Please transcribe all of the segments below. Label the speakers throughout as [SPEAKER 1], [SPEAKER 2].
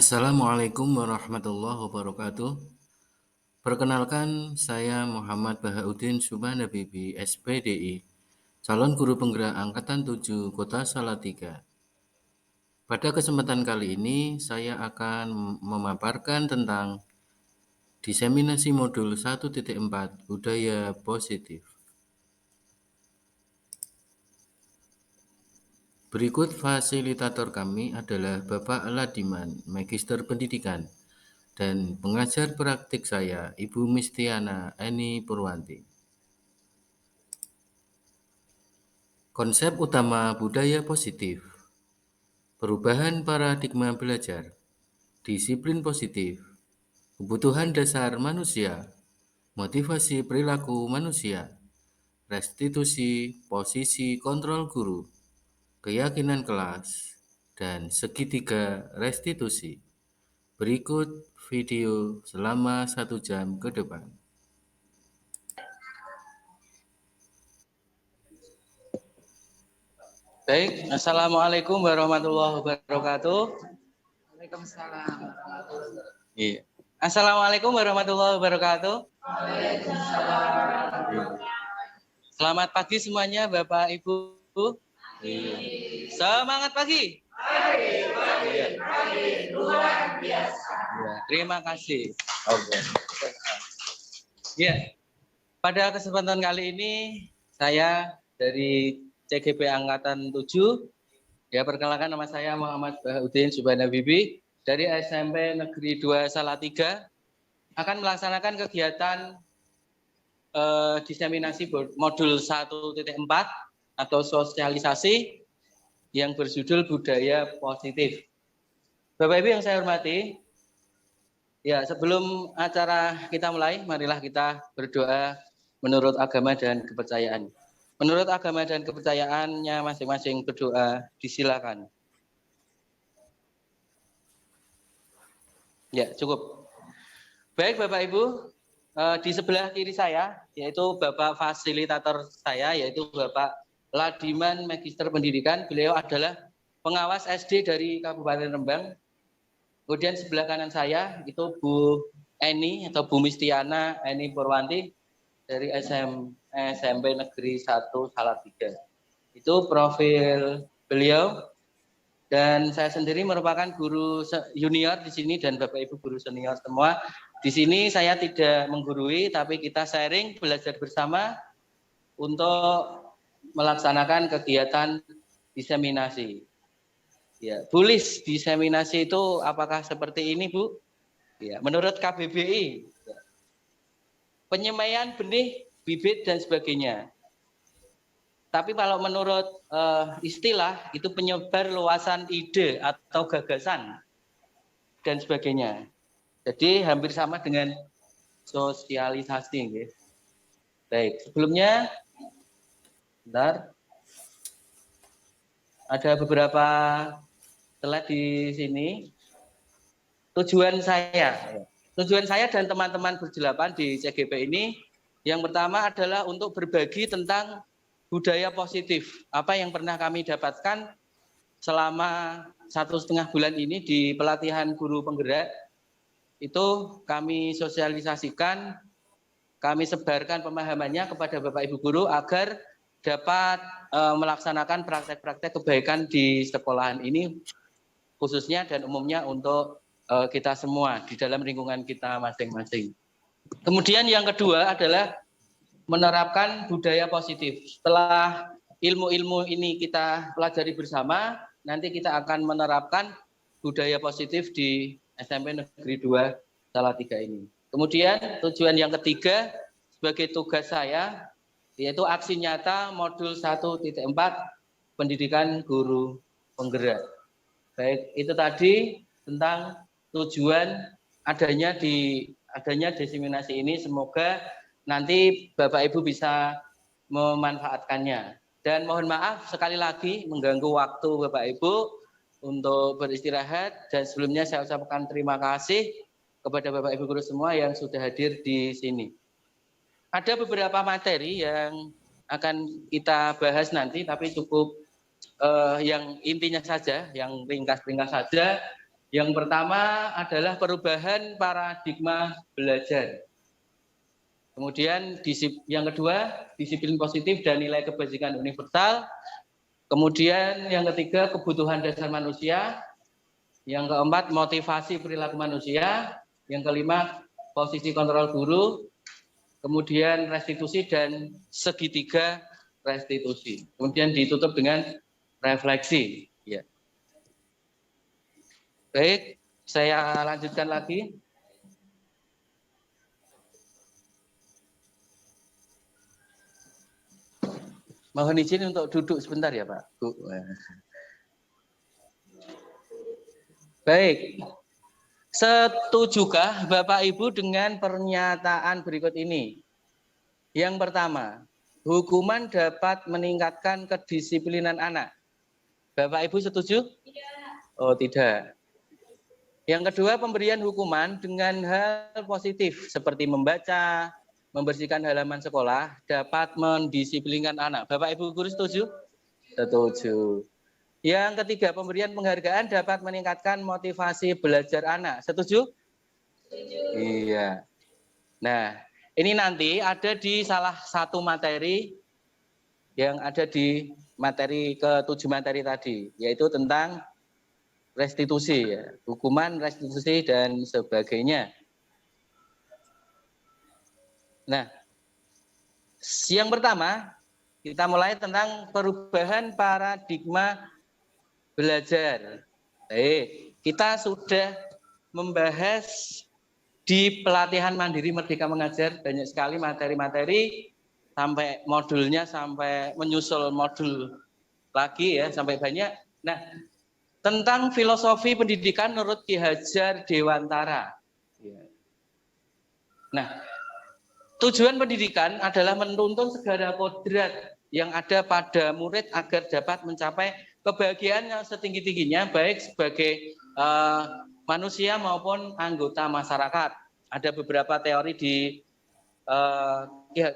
[SPEAKER 1] Assalamualaikum warahmatullahi wabarakatuh. Perkenalkan, saya Muhammad Bahaudin Subhanabibi, SPDI, calon guru penggerak Angkatan 7 Kota Salatiga. Pada kesempatan kali ini, saya akan memaparkan tentang diseminasi modul 1.4 Budaya Positif. Berikut fasilitator kami adalah Bapak Ladiman, Magister Pendidikan, dan pengajar praktik saya, Ibu Mistiana Eni Purwanti. Konsep utama budaya positif: perubahan paradigma belajar, disiplin positif, kebutuhan dasar manusia, motivasi perilaku manusia, restitusi posisi kontrol guru, keyakinan kelas, dan segitiga restitusi. Berikut video selama 1 jam ke depan.
[SPEAKER 2] Baik, Assalamualaikum warahmatullahi wabarakatuh.
[SPEAKER 3] Waalaikumsalam.
[SPEAKER 2] Iya. Assalamualaikum warahmatullahi wabarakatuh. Selamat pagi semuanya, Bapak Ibu. Semangat pagi. Pagi, luar biasa. Ya, terima kasih. Oke. Ya, pada kesempatan kali ini saya dari CGP Angkatan 7, ya perkenalkan nama saya Muhammad Bahaudin Subhanabibi dari SMP Negeri 2 Salatiga akan melaksanakan kegiatan diseminasi modul 1.4 atau sosialisasi yang berjudul Budaya Positif. Bapak Ibu yang saya hormati, ya sebelum acara kita mulai, marilah kita berdoa menurut agama dan kepercayaan. Menurut agama dan kepercayaannya masing-masing berdoa, disilakan. Ya, cukup. Baik Bapak Ibu, di sebelah kiri saya, yaitu Bapak fasilitator saya, yaitu Bapak Ladiman Magister Pendidikan. Beliau adalah pengawas SD dari Kabupaten Rembang. Kemudian sebelah kanan saya, itu Bu Eni atau Bu Mistiana Eni Purwanti dari SMP Negeri 1 Salatiga. Itu profil beliau, dan saya sendiri merupakan guru junior di sini dan Bapak Ibu guru senior semua. Di sini saya tidak menggurui, tapi kita sharing, belajar bersama untuk melaksanakan kegiatan diseminasi. Ya, tulis diseminasi itu apakah seperti ini, Bu? Ya, menurut KBBI, penyemaian benih, bibit dan sebagainya. Tapi kalau menurut istilah itu penyebar luasan ide atau gagasan dan sebagainya. Jadi hampir sama dengan sosialisasi. Ya. Baik, sebelumnya, bentar, ada beberapa slide di sini. Tujuan saya dan teman-teman berjelapan di CGP ini, yang pertama adalah untuk berbagi tentang budaya positif. Apa yang pernah kami dapatkan selama 1,5 bulan ini di pelatihan guru penggerak, itu kami sosialisasikan, kami sebarkan pemahamannya kepada Bapak Ibu guru agar dapat melaksanakan praktek-praktek kebaikan di sekolahan ini, khususnya dan umumnya untuk kita semua di dalam lingkungan kita masing-masing. Kemudian yang kedua adalah menerapkan budaya positif. Setelah ilmu-ilmu ini kita pelajari bersama, nanti kita akan menerapkan budaya positif di SMP Negeri 2 Salatiga ini. Kemudian tujuan yang ketiga sebagai tugas saya, yaitu aksi nyata modul 1.4 pendidikan guru penggerak. Baik, itu tadi tentang tujuan adanya diseminasi ini. Semoga nanti Bapak Ibu bisa memanfaatkannya. Dan mohon maaf sekali lagi mengganggu waktu Bapak Ibu untuk beristirahat. Dan sebelumnya saya ucapkan terima kasih kepada Bapak Ibu guru semua yang sudah hadir di sini. Ada beberapa materi yang akan kita bahas nanti, tapi cukup yang intinya saja, yang ringkas-ringkas saja. Yang pertama adalah perubahan paradigma belajar. Kemudian yang kedua, disiplin positif dan nilai kebajikan universal. Kemudian yang ketiga, kebutuhan dasar manusia. Yang keempat, motivasi perilaku manusia. Yang kelima, posisi kontrol guru. Kemudian restitusi dan segitiga restitusi. Kemudian ditutup dengan refleksi. Ya. Baik, saya lanjutkan lagi. Mohon izin untuk duduk sebentar ya Pak. Bu. Baik, setujukah Bapak Ibu dengan pernyataan berikut ini? Yang pertama, hukuman dapat meningkatkan kedisiplinan anak. Bapak Ibu setuju? Tidak. Oh tidak. Yang kedua, pemberian hukuman dengan hal positif seperti membaca, membersihkan halaman sekolah dapat mendisiplinkan anak. Bapak Ibu guru setuju? Setuju. Yang ketiga, pemberian penghargaan dapat meningkatkan motivasi belajar anak. Setuju? Setuju. Iya. Nah, ini nanti ada di salah satu materi yang ada di materi ke-7 materi tadi, yaitu tentang restitusi, ya, hukuman, restitusi dan sebagainya. Nah, yang pertama kita mulai tentang perubahan paradigma belajar. Baik, kita sudah membahas di pelatihan mandiri Merdeka Mengajar banyak sekali materi-materi sampai modulnya sampai menyusul modul lagi ya sampai banyak. Nah, tentang filosofi pendidikan menurut Ki Hajar Dewantara. Nah, tujuan pendidikan adalah menuntun segala kodrat yang ada pada murid agar dapat mencapai kebahagiaan yang setinggi-tingginya baik sebagai manusia maupun anggota masyarakat. Ada beberapa teori di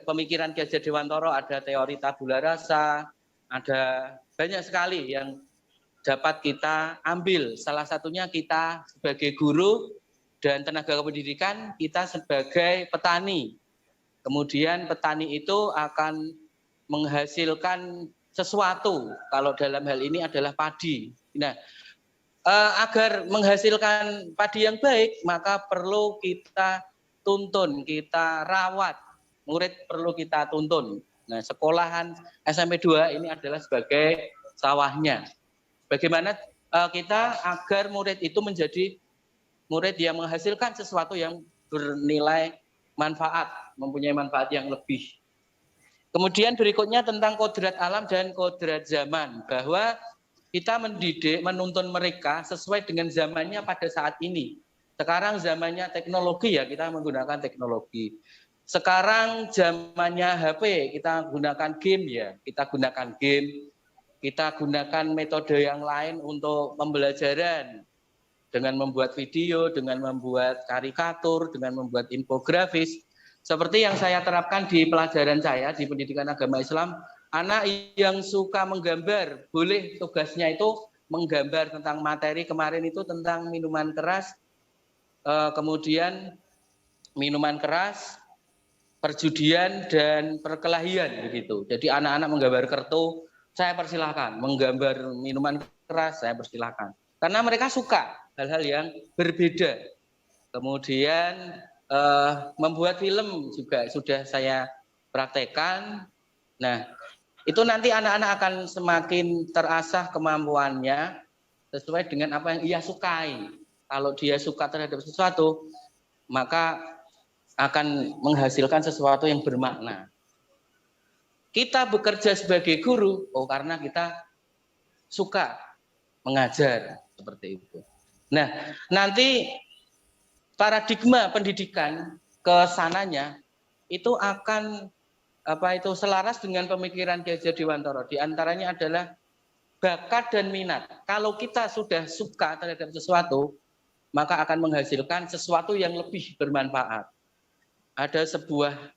[SPEAKER 2] pemikiran Ki Hajar Dewantara, ada teori tabula rasa, ada banyak sekali yang dapat kita ambil. Salah satunya kita sebagai guru dan tenaga kependidikan, kita sebagai petani. Kemudian petani itu akan menghasilkan sesuatu. Kalau dalam hal ini adalah padi. Nah, agar menghasilkan padi yang baik, maka perlu kita tuntun, kita rawat. Murid perlu kita tuntun. Nah, sekolahan SMP 2 ini adalah sebagai sawahnya. Bagaimana kita agar murid itu menjadi murid yang menghasilkan sesuatu yang bernilai manfaat, mempunyai manfaat yang lebih. Kemudian berikutnya tentang kodrat alam dan kodrat zaman, bahwa kita mendidik, menuntun mereka sesuai dengan zamannya pada saat ini. Sekarang zamannya teknologi ya, kita menggunakan teknologi. Sekarang zamannya HP, kita gunakan game ya, kita gunakan game. Kita gunakan metode yang lain untuk pembelajaran dengan membuat video, dengan membuat karikatur, dengan membuat infografis. Seperti yang saya terapkan di pelajaran saya di pendidikan agama Islam, anak yang suka menggambar, boleh tugasnya itu menggambar tentang materi kemarin itu tentang minuman keras, kemudian minuman keras, perjudian dan perkelahian begitu. Jadi anak-anak menggambar kartu, saya persilahkan, menggambar minuman keras, saya persilahkan. Karena mereka suka hal-hal yang berbeda. Kemudian membuat film juga sudah saya praktekkan. Nah, itu nanti anak-anak akan semakin terasah kemampuannya sesuai dengan apa yang ia sukai. Kalau dia suka terhadap sesuatu, maka akan menghasilkan sesuatu yang bermakna. Kita bekerja sebagai guru, karena kita suka mengajar, seperti itu. Nah, nanti paradigma pendidikan ke sananya itu akan selaras dengan pemikiran Ki Hajar Dewantara. Di antaranya adalah bakat dan minat. Kalau kita sudah suka terhadap sesuatu, maka akan menghasilkan sesuatu yang lebih bermanfaat. Ada sebuah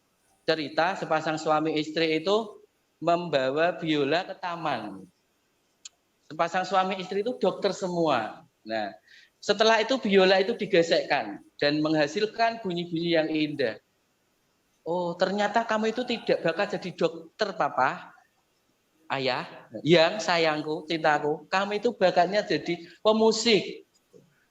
[SPEAKER 2] cerita sepasang suami istri itu membawa biola ke taman. Sepasang suami istri itu dokter semua. Nah, Setelah itu biola itu digesekkan dan menghasilkan bunyi-bunyi yang indah. Oh, ternyata kamu itu tidak bakal jadi dokter, Papa. Ayah, yang sayangku, cintaku, kamu itu bakatnya jadi pemusik.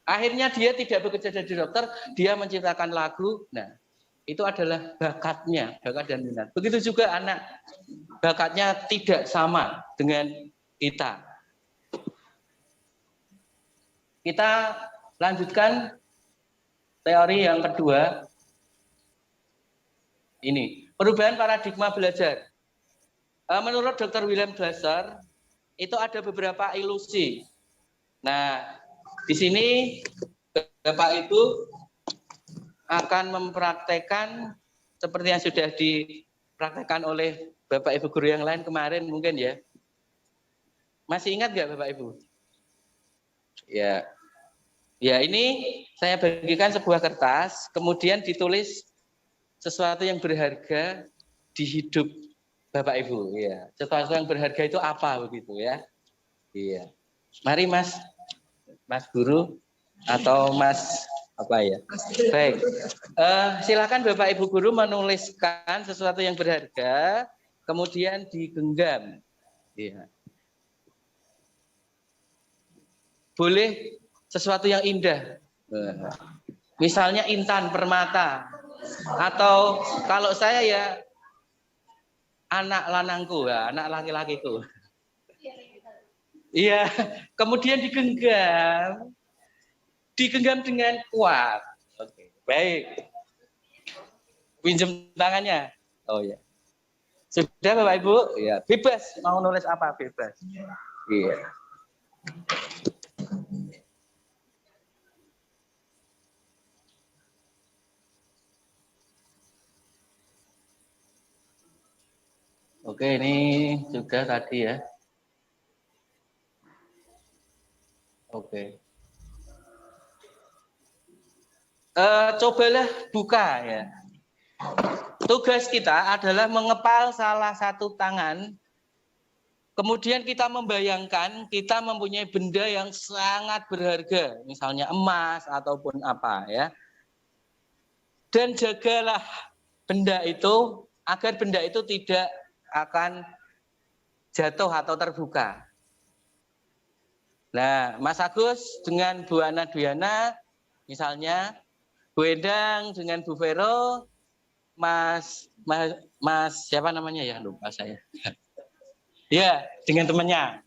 [SPEAKER 2] Akhirnya dia tidak bekerja jadi dokter, dia menciptakan lagu. Nah, itu adalah bakatnya, bakat dan minat. Begitu juga anak, bakatnya tidak sama dengan kita. Kita lanjutkan teori yang kedua. Ini, perubahan paradigma belajar. Menurut Dr. William Glasser, itu ada beberapa ilusi. Nah, di sini Bapak Ibu akan mempraktekkan seperti yang sudah dipraktekkan oleh Bapak Ibu guru yang lain kemarin mungkin ya. Masih ingat nggak Bapak Ibu? Ya. Ya, ini saya bagikan sebuah kertas, kemudian ditulis sesuatu yang berharga di hidup Bapak Ibu. Ya. Sesuatu yang berharga itu apa begitu ya? Iya. Mari Mas Guru atau Mas apa ya? Baik. Silakan Bapak Ibu guru menuliskan sesuatu yang berharga, kemudian digenggam. Iya. Boleh sesuatu yang indah. Misalnya intan, permata. Atau kalau saya ya anak lanangku ya, anak laki-lakiku. Iya, kemudian digenggam. Digenggam dengan kuat. Oke, baik. Pinjam tangannya. Oh ya. Sudah Bapak Ibu? Ya, bebas mau nulis apa bebas. Iya. Oke, ini juga tadi ya. Oke. Cobalah buka ya. Tugas kita adalah mengepal salah satu tangan. Kemudian kita membayangkan kita mempunyai benda yang sangat berharga, misalnya emas ataupun apa ya. Dan jagalah benda itu agar benda itu tidak akan jatuh atau terbuka. Nah, Mas Agus dengan Bu Ana Duyana, misalnya Bu Endang dengan Bu Vero, Mas siapa namanya ya, lupa saya. Ya, dengan temannya.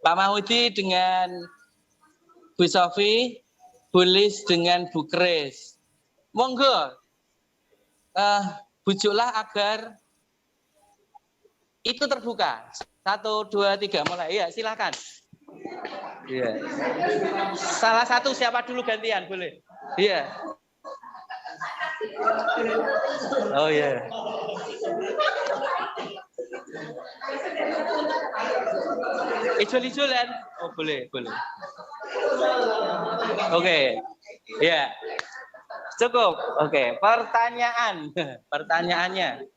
[SPEAKER 2] Pak Mahmudi dengan Bu Sofi, Bu Lis dengan Bu Kris. Monggo, bujuklah agar itu terbuka. 1, 2, 3, mulai. Iya, silakan. Iya. Salah satu siapa dulu gantian, boleh? Iya. Oh iya. Ijol-ijolan. Oh boleh. Oke. Iya. Cukup. Oke. Pertanyaannya.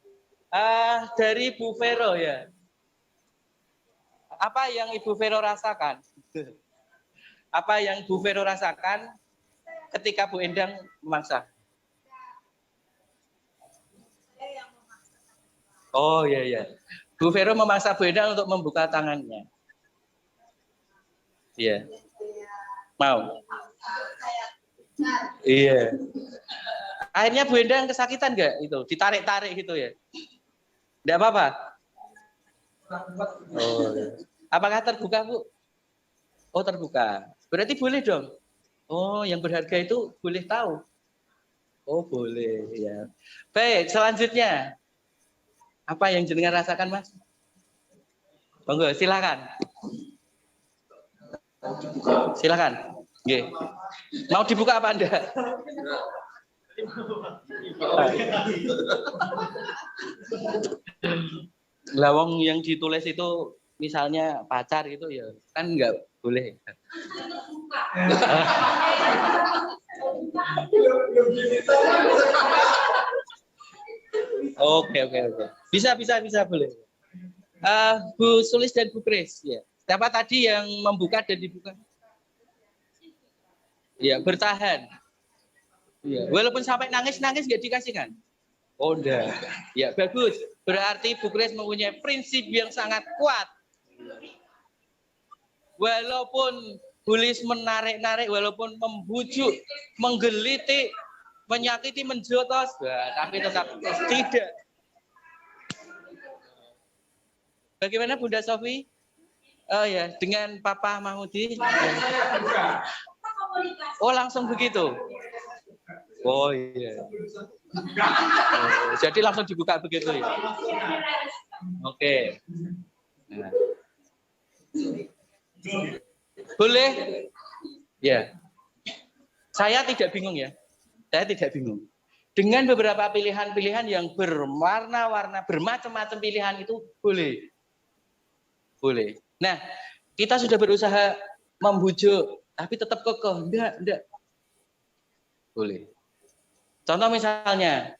[SPEAKER 2] Dari Bu Vero ya. Apa yang Ibu Vero rasakan? Apa yang Bu Vero rasakan ketika Bu Endang memaksa? Oh iya. Bu Vero memaksa Bu Endang untuk membuka tangannya. Iya. Mau? Iya. Akhirnya Bu Endang kesakitan nggak itu? Ditarik-tarik gitu ya? Nggak apa-apa? Oh, iya. Apakah terbuka, Bu? Oh, terbuka. Berarti boleh dong? Oh, yang berharga itu boleh tahu? Oh, boleh. Ya. Baik, selanjutnya. Apa yang jenengan rasakan, Mas? Monggo, silakan. Silakan. Nggih. Mau dibuka apa Anda? Lawang yang ditulis itu misalnya pacar gitu ya kan nggak boleh. Oke. Bisa boleh. Bu Sulis dan Bu Kris ya. Siapa tadi yang membuka dan dibuka? Ya, bertahan. Ya, walaupun sampai nangis-nangis nggak dikasihkan. Oh, enggak. Ya, bagus. Berarti Bu Kris mempunyai prinsip yang sangat kuat. Walaupun Bulis menarik-narik, walaupun membujuk, menggelitik, menyakiti, menjotos, tapi tetap tidak. Bagaimana Bunda Sofi? Oh ya, dengan Papa Mahmudi? Oh, langsung begitu. Oh iya. Oh, jadi langsung dibuka begitu ya. Oke. Nah. Boleh? Ya. Saya tidak bingung ya. Saya tidak bingung. Dengan beberapa pilihan-pilihan yang berwarna-warna, bermacam-macam pilihan itu boleh. Boleh. Nah, kita sudah berusaha membujuk, tapi tetap kekeh. Enggak. Boleh. Contoh misalnya,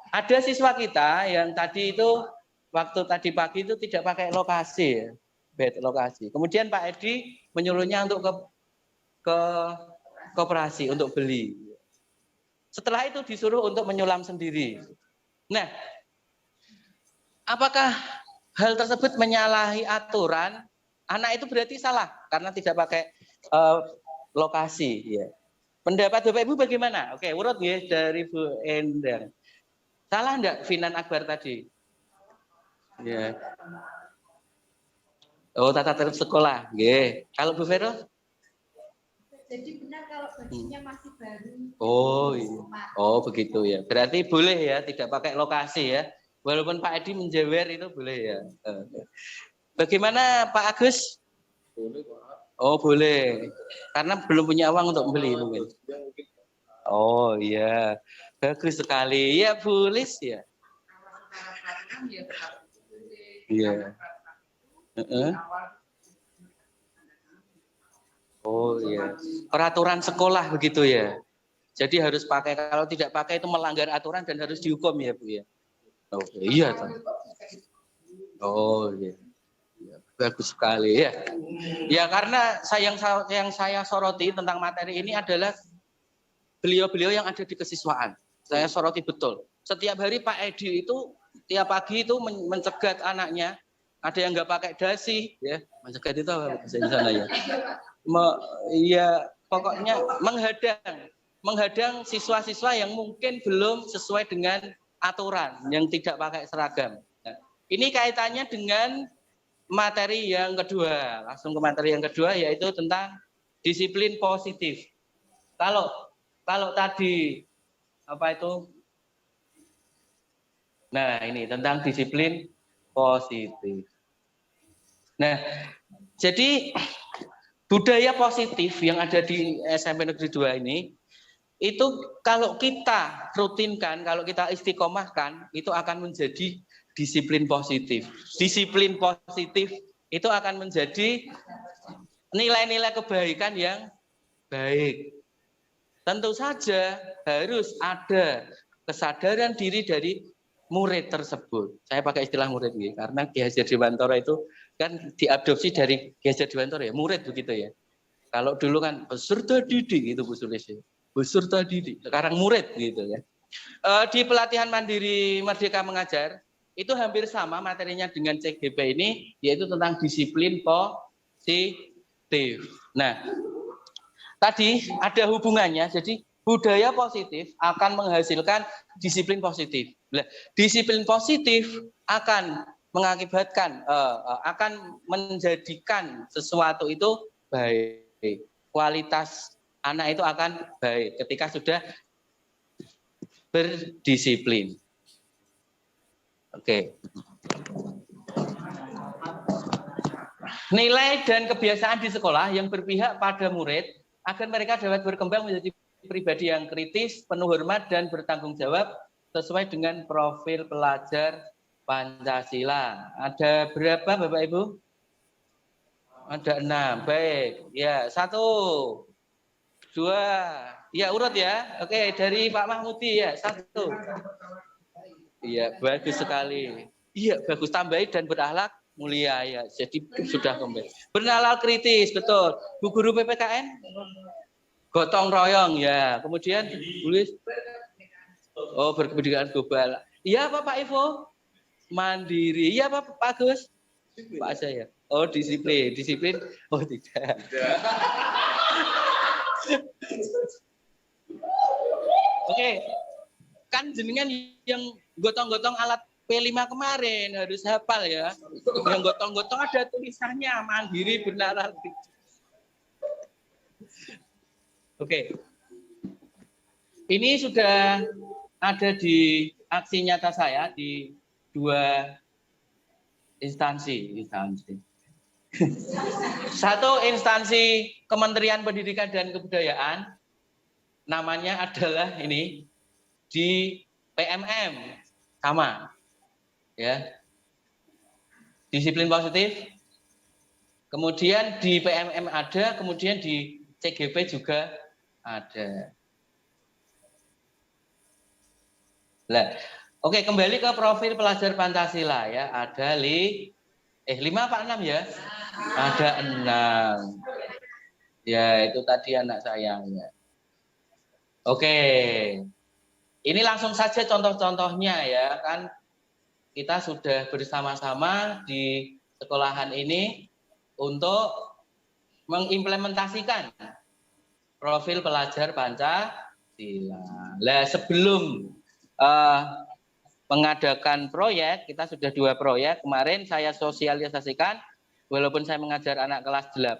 [SPEAKER 2] ada siswa kita yang tadi itu, waktu tadi pagi itu tidak pakai lokasi ya. Bed lokasi. Kemudian Pak Edi menyuruhnya untuk ke koperasi untuk beli. Setelah itu disuruh untuk menyulam sendiri. Nah, apakah hal tersebut menyalahi aturan? Anak itu berarti salah karena tidak pakai lokasi. Ya. Pendapat Bapak Ibu bagaimana? Oke, urut ya dari Bu Endang. Salah enggak Finan Akbar tadi? Ya. Oh, tata tertib sekolah. Nggih. Kalau Bu Vero?
[SPEAKER 4] Jadi benar kalau bajunya masih baru.
[SPEAKER 2] Oh, iya. Oh, begitu ya. Berarti boleh ya, tidak pakai lokasi ya. Walaupun Pak Edi menjewer itu boleh ya. Bagaimana Pak Agus? Boleh, Pak. Oh, boleh. Karena belum punya uang untuk membeli mungkin. Oh, iya. Bagus sekali. Ya, Bulis ya. Iya. Oh iya, peraturan sekolah begitu ya. Jadi harus pakai, kalau tidak pakai itu melanggar aturan dan harus dihukum ya Bu ya. Oh iya. Oh iya. Ya, bagus sekali ya. Ya karena yang saya soroti tentang materi ini adalah beliau-beliau yang ada di kesiswaan. Saya soroti betul. Setiap hari Pak Edi itu tiap pagi itu mencegat anaknya. Ada yang nggak pakai dasi, ya. Mencegat itu apa bahasa di sana ya? Ya pokoknya menghadang siswa-siswa yang mungkin belum sesuai dengan aturan, yang tidak pakai seragam. Nah, ini kaitannya dengan materi yang kedua. Langsung ke materi yang kedua yaitu tentang disiplin positif. Kalau tadi apa itu? Nah, ini tentang disiplin positif. Nah, jadi budaya positif yang ada di SMP Negeri 2 ini, itu kalau kita rutinkan, kalau kita istiqomahkan, itu akan menjadi disiplin positif. Disiplin positif itu akan menjadi nilai-nilai kebaikan yang baik. Tentu saja harus ada kesadaran diri dari murid tersebut. Saya pakai istilah murid nih, karena Ki Hajar Dewantara itu kan diadopsi dari Ki Hajar Dewantara ya, murid begitu ya. Kalau dulu kan peserta didik itu Bu Sulis ya. Peserta didik, sekarang murid gitu ya. Di pelatihan mandiri Merdeka Mengajar itu hampir sama materinya dengan CGP ini, yaitu tentang disiplin positif. Nah, tadi ada hubungannya, jadi budaya positif akan menghasilkan disiplin positif. Disiplin positif akan mengakibatkan, akan menjadikan sesuatu itu baik. Kualitas anak itu akan baik ketika sudah berdisiplin. Oke. Nilai dan kebiasaan di sekolah yang berpihak pada murid agar mereka dapat berkembang menjadi pribadi yang kritis, penuh hormat, dan bertanggung jawab sesuai dengan profil pelajar Pancasila. Ada berapa Bapak Ibu? Ada 6. Baik. Ya, 1, 2. Ya, urut ya. Oke, dari Pak Mahmudi ya, 1. Iya, bagus sekali. Iya, bagus, tambahin dan berakhlak mulia ya. Jadi sudah kembali. Bernalar kritis, betul. Bu Guru PPKN? Gotong royong ya. Kemudian tulis berkepentingan global. Iya Pak Ivo? Mandiri. Iya Pak Agus? Pak saya. Oh disiplin. Oh tidak. Oke. Kan jenengan yang gotong-gotong alat P5 kemarin harus hafal ya. Yang gotong-gotong ada tulisannya mandiri benar. Oke. Ini sudah ada di aksi nyata saya di 2 instansi. Satu instansi Kementerian Pendidikan dan Kebudayaan, namanya adalah ini di PMM sama, ya, disiplin positif. Kemudian di PMM ada, kemudian di CGP juga ada. Nah, oke, kembali ke profil pelajar Pancasila ya. Ada 5 apa 6 ya? Ada 6. Ya, itu tadi anak sayangnya. Oke. Ini langsung saja contoh-contohnya ya, kan kita sudah bersama-sama di sekolahan ini untuk mengimplementasikan profil pelajar Pancasila. Nah, sebelum mengadakan proyek, kita sudah 2 proyek. Kemarin saya sosialisasikan, walaupun saya mengajar anak kelas 8,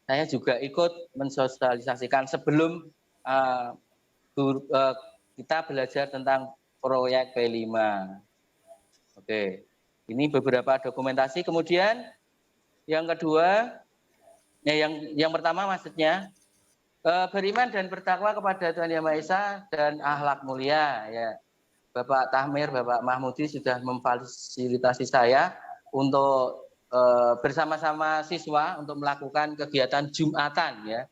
[SPEAKER 2] saya juga ikut mensosialisasikan sebelum kita belajar tentang proyek P5. Oke, ini beberapa dokumentasi. Kemudian yang kedua, ya yang pertama maksudnya beriman dan bertakwa kepada Tuhan Yang Maha Esa dan akhlak mulia. Ya, Bapak Tahmir, Bapak Mahmudi sudah memfasilitasi saya untuk bersama-sama siswa untuk melakukan kegiatan Jumatan, ya.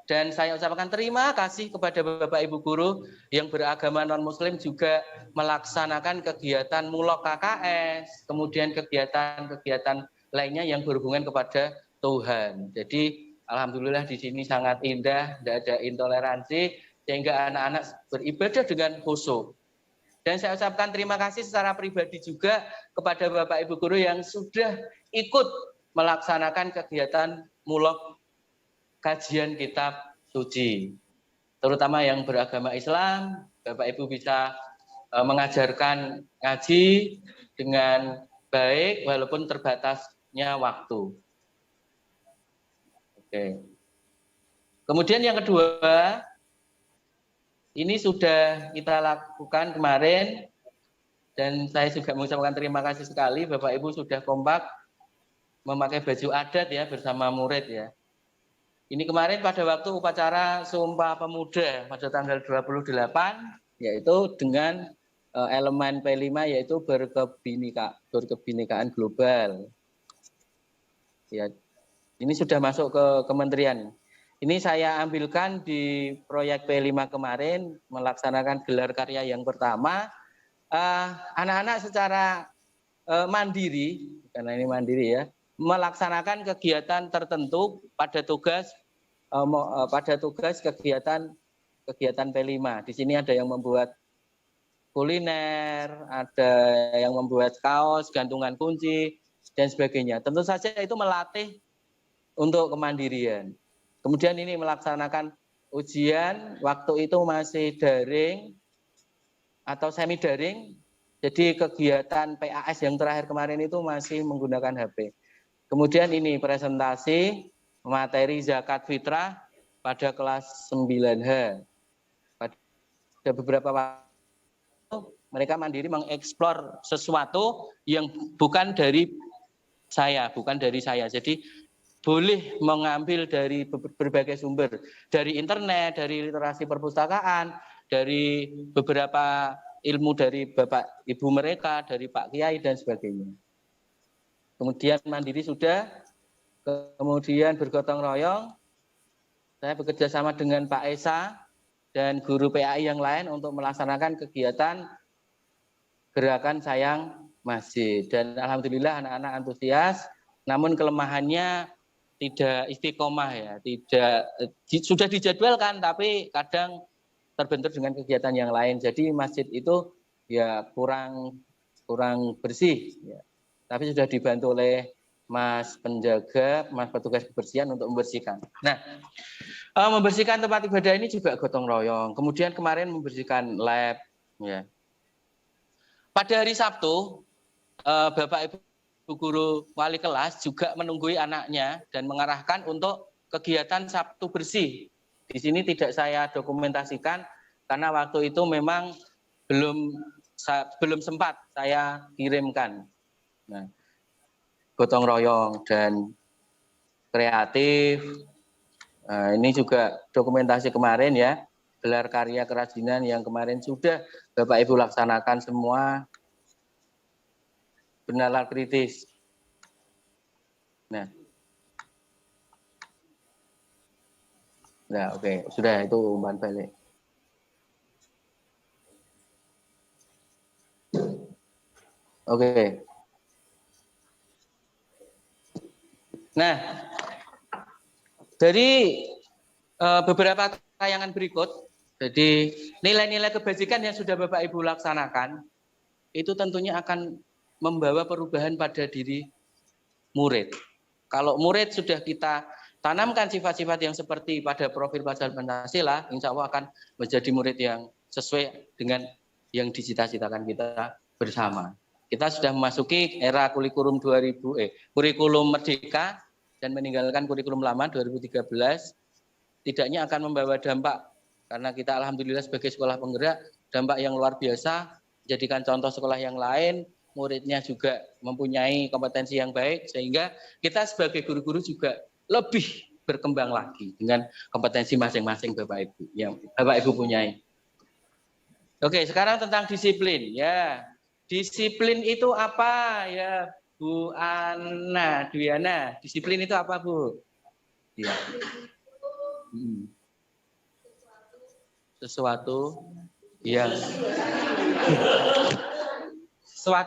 [SPEAKER 2] Dan saya ucapkan terima kasih kepada Bapak Ibu guru yang beragama non-muslim juga melaksanakan kegiatan mulok KKS, kemudian kegiatan-kegiatan lainnya yang berhubungan kepada Tuhan. Jadi alhamdulillah di sini sangat indah, tidak ada intoleransi, sehingga anak-anak beribadah dengan khusyuk. Dan saya ucapkan terima kasih secara pribadi juga kepada Bapak Ibu guru yang sudah ikut melaksanakan kegiatan mulok kajian kitab suci, terutama yang beragama Islam. Bapak Ibu bisa mengajarkan ngaji dengan baik walaupun terbatasnya waktu. Oke. Kemudian yang kedua, ini sudah kita lakukan kemarin dan saya juga mengucapkan terima kasih sekali Bapak Ibu sudah kompak memakai baju adat ya bersama murid ya. Ini kemarin pada waktu upacara Sumpah Pemuda pada tanggal 28, yaitu dengan elemen P5 yaitu berkebinekaan global. Ya, ini sudah masuk ke kementerian. Ini saya ambilkan di proyek P5 kemarin melaksanakan gelar karya yang pertama. Anak-anak secara mandiri, karena ini mandiri ya, melaksanakan kegiatan tertentu pada tugas kegiatan P5. Di sini ada yang membuat kuliner, ada yang membuat kaos, gantungan kunci, dan sebagainya. Tentu saja itu melatih untuk kemandirian. Kemudian ini melaksanakan ujian, waktu itu masih daring atau semi daring. Jadi kegiatan PAS yang terakhir kemarin itu masih menggunakan HP. Kemudian ini presentasi materi zakat fitrah pada kelas 9H. Pada beberapa waktu mereka mandiri mengeksplor sesuatu yang bukan dari saya. Jadi boleh mengambil dari berbagai sumber, dari internet, dari literasi perpustakaan, dari beberapa ilmu dari Bapak Ibu mereka, dari Pak Kiai dan sebagainya. Kemudian mandiri sudah, kemudian bergotong royong. Saya bekerja sama dengan Pak Esa dan guru PAI yang lain untuk melaksanakan kegiatan gerakan sayang masjid. Dan alhamdulillah anak-anak antusias, namun kelemahannya tidak istiqomah ya, sudah dijadwalkan tapi kadang terbentur dengan kegiatan yang lain. Jadi masjid itu ya kurang bersih ya. Tapi sudah dibantu oleh Mas penjaga, Mas petugas kebersihan untuk membersihkan. Nah, membersihkan tempat ibadah ini juga gotong royong. Kemudian kemarin membersihkan lab ya. Pada hari Sabtu, Bapak Ibu guru wali kelas juga menunggui anaknya dan mengarahkan untuk kegiatan Sabtu bersih. Di sini tidak saya dokumentasikan karena waktu itu memang belum sempat saya kirimkan. Nah, gotong royong dan kreatif. Nah, ini juga dokumentasi kemarin ya, gelar karya kerajinan yang kemarin sudah Bapak Ibu laksanakan semua. Bernalar kritis. Nah, oke, sudah itu umpan balik. Oke. Nah, dari beberapa tayangan berikut, jadi nilai-nilai kebajikan yang sudah Bapak Ibu laksanakan, itu tentunya akan membawa perubahan pada diri murid. Kalau murid sudah kita tanamkan sifat-sifat yang seperti pada profil pelajaran Pancasila, insya Allah akan menjadi murid yang sesuai dengan yang dicita-citakan kita bersama. Kita sudah memasuki era kurikulum kurikulum merdeka dan meninggalkan kurikulum lama 2013, tidaknya akan membawa dampak karena kita alhamdulillah sebagai sekolah penggerak dampak yang luar biasa, jadikan contoh sekolah yang lain. Muridnya juga mempunyai kompetensi yang baik sehingga kita sebagai guru-guru juga lebih berkembang lagi dengan kompetensi masing-masing Bapak Ibu yang Bapak Ibu punyai. Oke, sekarang tentang disiplin ya. Disiplin itu apa ya Bu Ana Dwiana? Disiplin itu apa Bu? Ya. Sesuatu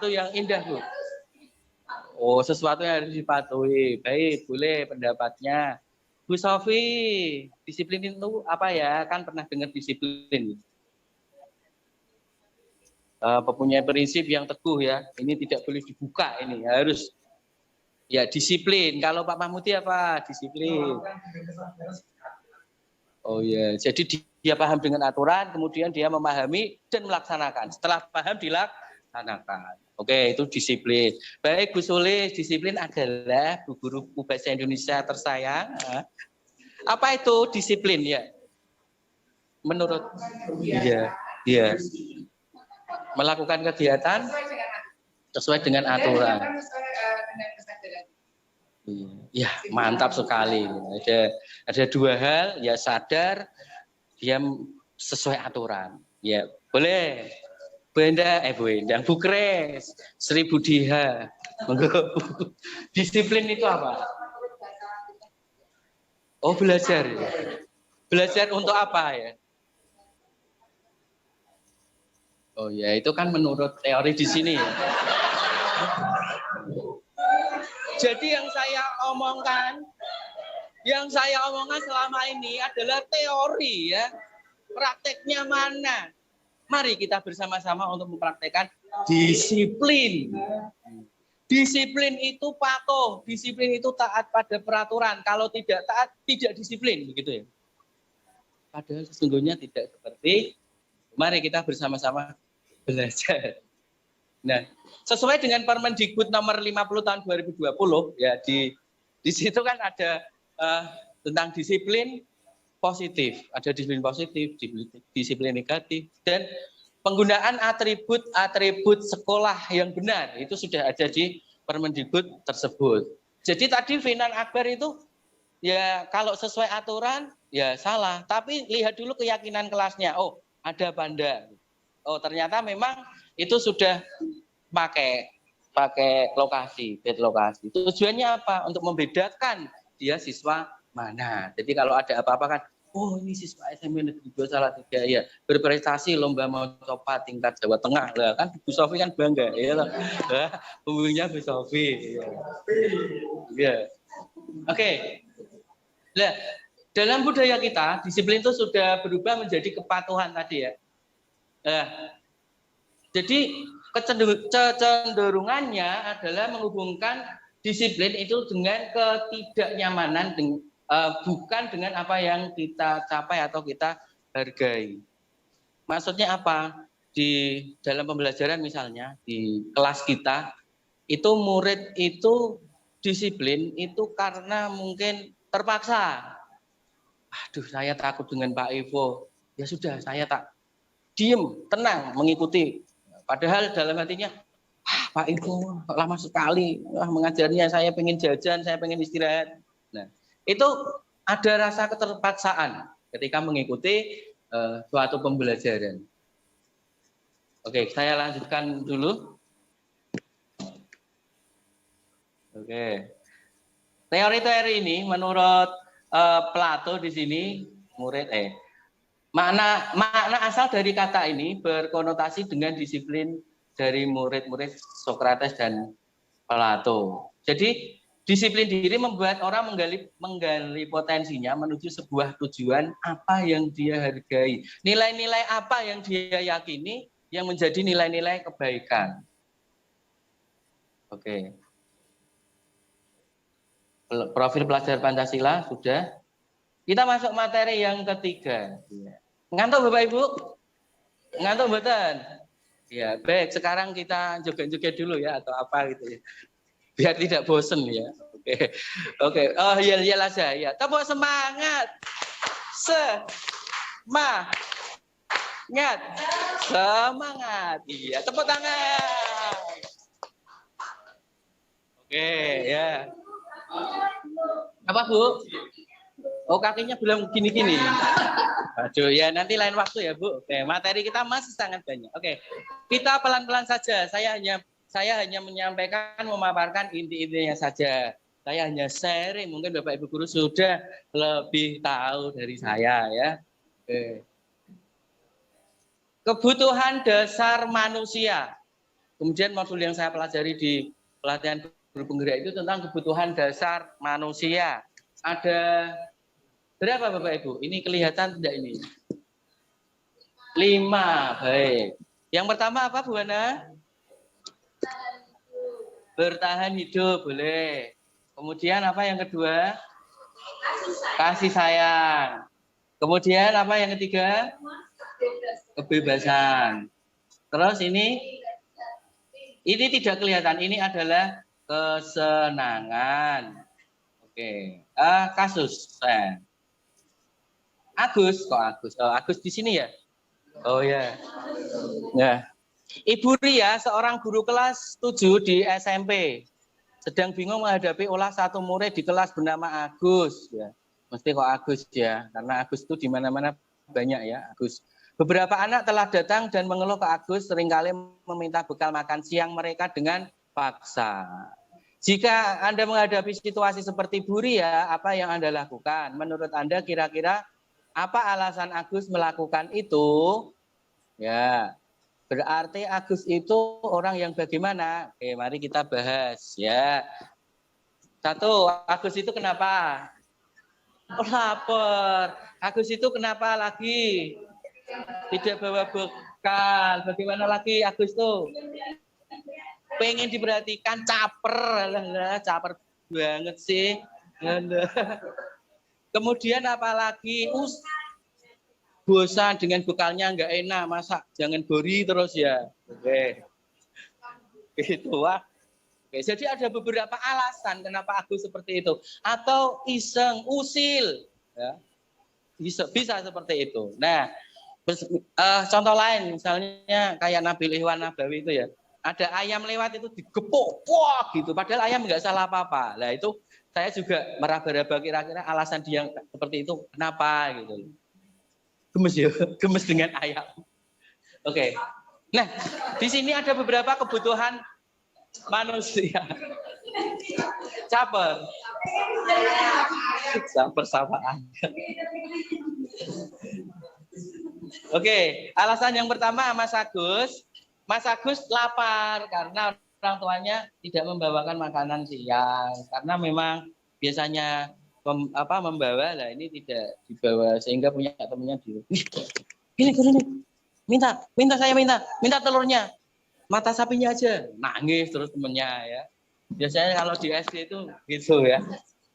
[SPEAKER 2] yang indah Bu. Oh, sesuatu yang harus dipatuhi. Baik, boleh pendapatnya. Bu Sofi, disiplin itu apa ya? Kan pernah dengar disiplin. Mempunyai prinsip yang teguh ya. Ini tidak boleh dibuka ini, harus ya disiplin. Kalau Pak Mahmudi apa? Disiplin. Oh ya, jadi dia paham dengan aturan, kemudian dia memahami dan melaksanakan. Setelah paham dilaksanakan. Oke, itu disiplin. Baik, Bu Sulis, disiplin adalah Bu Guru Bahasa Indonesia tersayang. Apa itu disiplin ya? Menurut iya. Melakukan kegiatan sesuai dengan aturan. Ya, mantap sekali. Ada dua hal, ya sadar, dia sesuai aturan. Ya, boleh. Bu Kres, Sri Budiha. Disiplin itu apa? Oh, belajar. Belajar untuk apa ya? Oh ya, itu kan menurut teori di sini ya. Jadi yang saya omongkan selama ini adalah teori ya. Prakteknya mana? Mari kita bersama-sama untuk mempraktekkan disiplin. Disiplin itu patuh, disiplin itu taat pada peraturan. Kalau tidak taat, tidak disiplin, begitu ya. Padahal sesungguhnya tidak seperti. Mari kita bersama-sama belajar. Nah, sesuai dengan Permendikbud nomor 50 tahun 2020 ya di situ kan ada tentang disiplin positif, ada disiplin positif, disiplin negatif, dan penggunaan atribut sekolah yang benar itu sudah ada di Permendikbud tersebut. Jadi tadi Finan Akbar itu ya kalau sesuai aturan ya salah, tapi lihat dulu keyakinan kelasnya. Oh, ada banda. Oh, ternyata memang itu sudah pakai lokasi, bed lokasi. Tujuannya apa? Untuk membedakan dia siswa mana. Jadi kalau ada apa-apa kan, oh ini siswa SMP Negeri 2 Salatiga ya, berprestasi lomba Mocopat tingkat Jawa Tengah lah kan. Bu Sofi kan bangga ya lah. Pembunuhnya Bu Sofi. Ya. Oke. Nah, dalam budaya kita, disiplin itu sudah berubah menjadi kepatuhan tadi ya. Nah, jadi kecenderungannya adalah menghubungkan disiplin itu dengan ketidaknyamanan, bukan dengan apa yang kita capai atau kita hargai. Maksudnya apa? Di dalam pembelajaran misalnya, di kelas kita, itu murid itu disiplin itu karena mungkin terpaksa. Aduh, saya takut dengan Pak Ivo. Ya sudah, saya tak diem, tenang, mengikuti. Padahal dalam hatinya, Pak Ivo lama sekali mengajarnya, saya pengen jajan, saya pengen istirahat. Nah, itu ada rasa keterpaksaan ketika mengikuti suatu pembelajaran. Oke, saya lanjutkan dulu. Oke, teori-teori ini menurut Plato di sini makna asal dari kata ini berkonotasi dengan disiplin dari murid-murid Sokrates dan Plato. Jadi disiplin diri membuat orang menggali potensinya menuju sebuah tujuan apa yang dia hargai. Nilai-nilai apa yang dia yakini yang menjadi nilai-nilai kebaikan. Oke. Profil pelajar Pancasila sudah. Kita masuk materi yang ketiga. Ngantuk Bapak Ibu? Ngantuk mboten? Ya, baik. Sekarang kita joget-joget dulu ya atau apa gitu ya. Biar tidak bosen ya. Oke. Oke. Oh iya aja ya. Tepuk semangat. Semangat. Iya, tepuk tangan. Oke, ya. Apa Bu? Oh kakinya belum gini-gini. Aduh ya nanti lain waktu ya Bu. Oke, materi kita masih sangat banyak. Oke, kita pelan-pelan saja. Saya hanya menyampaikan, memaparkan inti-intinya saja. Saya hanya sharing. Mungkin Bapak Ibu guru sudah lebih tahu dari saya ya. Oke. Kebutuhan dasar manusia. Kemudian modul yang saya pelajari di pelatihan guru penggerak itu tentang kebutuhan dasar manusia. Ada berapa Bapak Ibu? Ini kelihatan tidak ini? 5. Baik. Yang pertama apa Bu Ana? Bertahan hidup, boleh. Kemudian apa yang kedua? Kasih sayang. Kemudian apa yang ketiga? Kebebasan. Terus ini tidak kelihatan. Ini adalah kesenangan. Oke. Kasus. Agus, kok Agus? Oh, Agus di sini ya? Oh ya. Nah, Ibu Ria, seorang guru kelas 7 di SMP, sedang bingung menghadapi olah satu murid di kelas bernama Agus. Ya, mesti kok Agus ya, karena Agus itu di mana-mana banyak ya Agus. Beberapa anak telah datang dan mengeluh ke Agus, seringkali meminta bekal makan siang mereka dengan paksa. Jika Anda menghadapi situasi seperti Bu Ria, apa yang Anda lakukan? Menurut Anda kira-kira apa alasan Agus melakukan itu? Ya, berarti Agus itu orang yang bagaimana? Oke, mari kita bahas ya. 1, Agus itu kenapa? Oh, lapar. Agus itu kenapa lagi? Tidak bawa bekal. Bagaimana lagi Agus tuh? Pengen diperhatikan, caper. Lah, caper banget sih. Kemudian apalagi bosan dengan bekalnya nggak enak, masa jangan bori terus ya. Oke. Gitu wah. Oke, jadi ada beberapa alasan kenapa Agus seperti itu. Atau iseng, usil. Ya. Bisa seperti itu. Nah, contoh lain misalnya kayak Nabil Ikhwan Nabawi itu ya. Ada ayam lewat itu digepuk, wah gitu. Padahal ayam nggak salah apa-apa. Nah itu saya juga meraba-raba kira-kira alasan dia seperti itu kenapa gitu. Gemes ya, gemes dengan ayam. Oke. Nah, di sini ada beberapa kebutuhan manusia. Caper. Caper sama Anda. Oke, alasan yang pertama Mas Agus lapar karena orang tuanya tidak membawakan makanan siang. Karena memang biasanya membawa, lah ini tidak dibawa sehingga punya temannya di ini guru nih, minta telurnya, mata sapinya aja, nangis terus temennya ya. Biasanya kalau di SD itu gitu ya.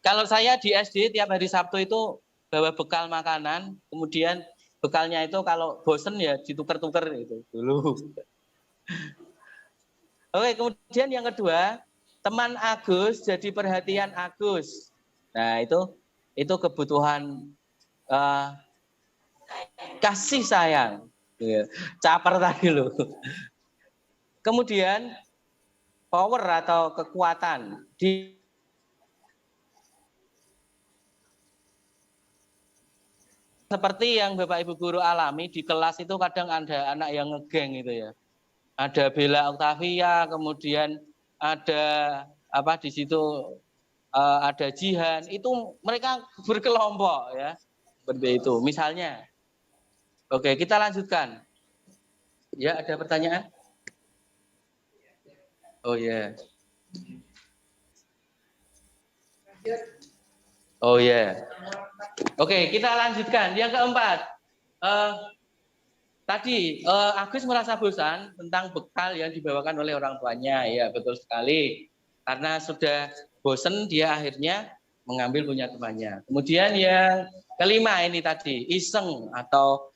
[SPEAKER 2] Kalau saya di SD tiap hari Sabtu itu bawa bekal makanan, kemudian bekalnya itu kalau bosen ya ditukar-tukar itu dulu. Oke, kemudian yang kedua, teman Agus jadi perhatian Agus. Nah, itu kebutuhan kasih sayang. Caper tadi loh. Kemudian power atau kekuatan seperti yang Bapak Ibu guru alami di kelas itu kadang ada anak yang ngegeng gitu ya. Ada Bella Octavia, kemudian ada di situ ada Jihan, itu mereka berkelompok ya. Seperti itu. Misalnya. Oke, kita lanjutkan. Ya, ada pertanyaan? Oh ya. Oh ya. Oke, kita lanjutkan. Yang keempat, tadi Agus merasa bosan tentang bekal yang dibawakan oleh orang tuanya. Ya, betul sekali. Karena sudah bosan, dia akhirnya mengambil punya temannya. Kemudian yang kelima ini tadi, iseng atau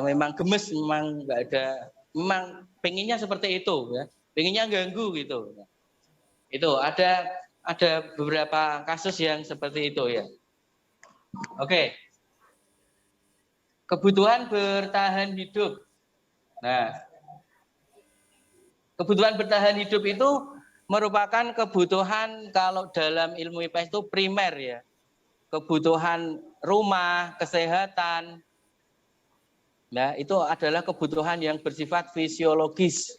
[SPEAKER 2] memang gemes, memang nggak ada, memang pengennya seperti itu, ya, pengennya ganggu gitu. Itu ada beberapa kasus yang seperti itu ya. Oke. Kebutuhan bertahan hidup. Nah, kebutuhan bertahan hidup itu merupakan kebutuhan kalau dalam ilmu IPS itu primer ya. Kebutuhan rumah, kesehatan. Nah, itu adalah kebutuhan yang bersifat fisiologis.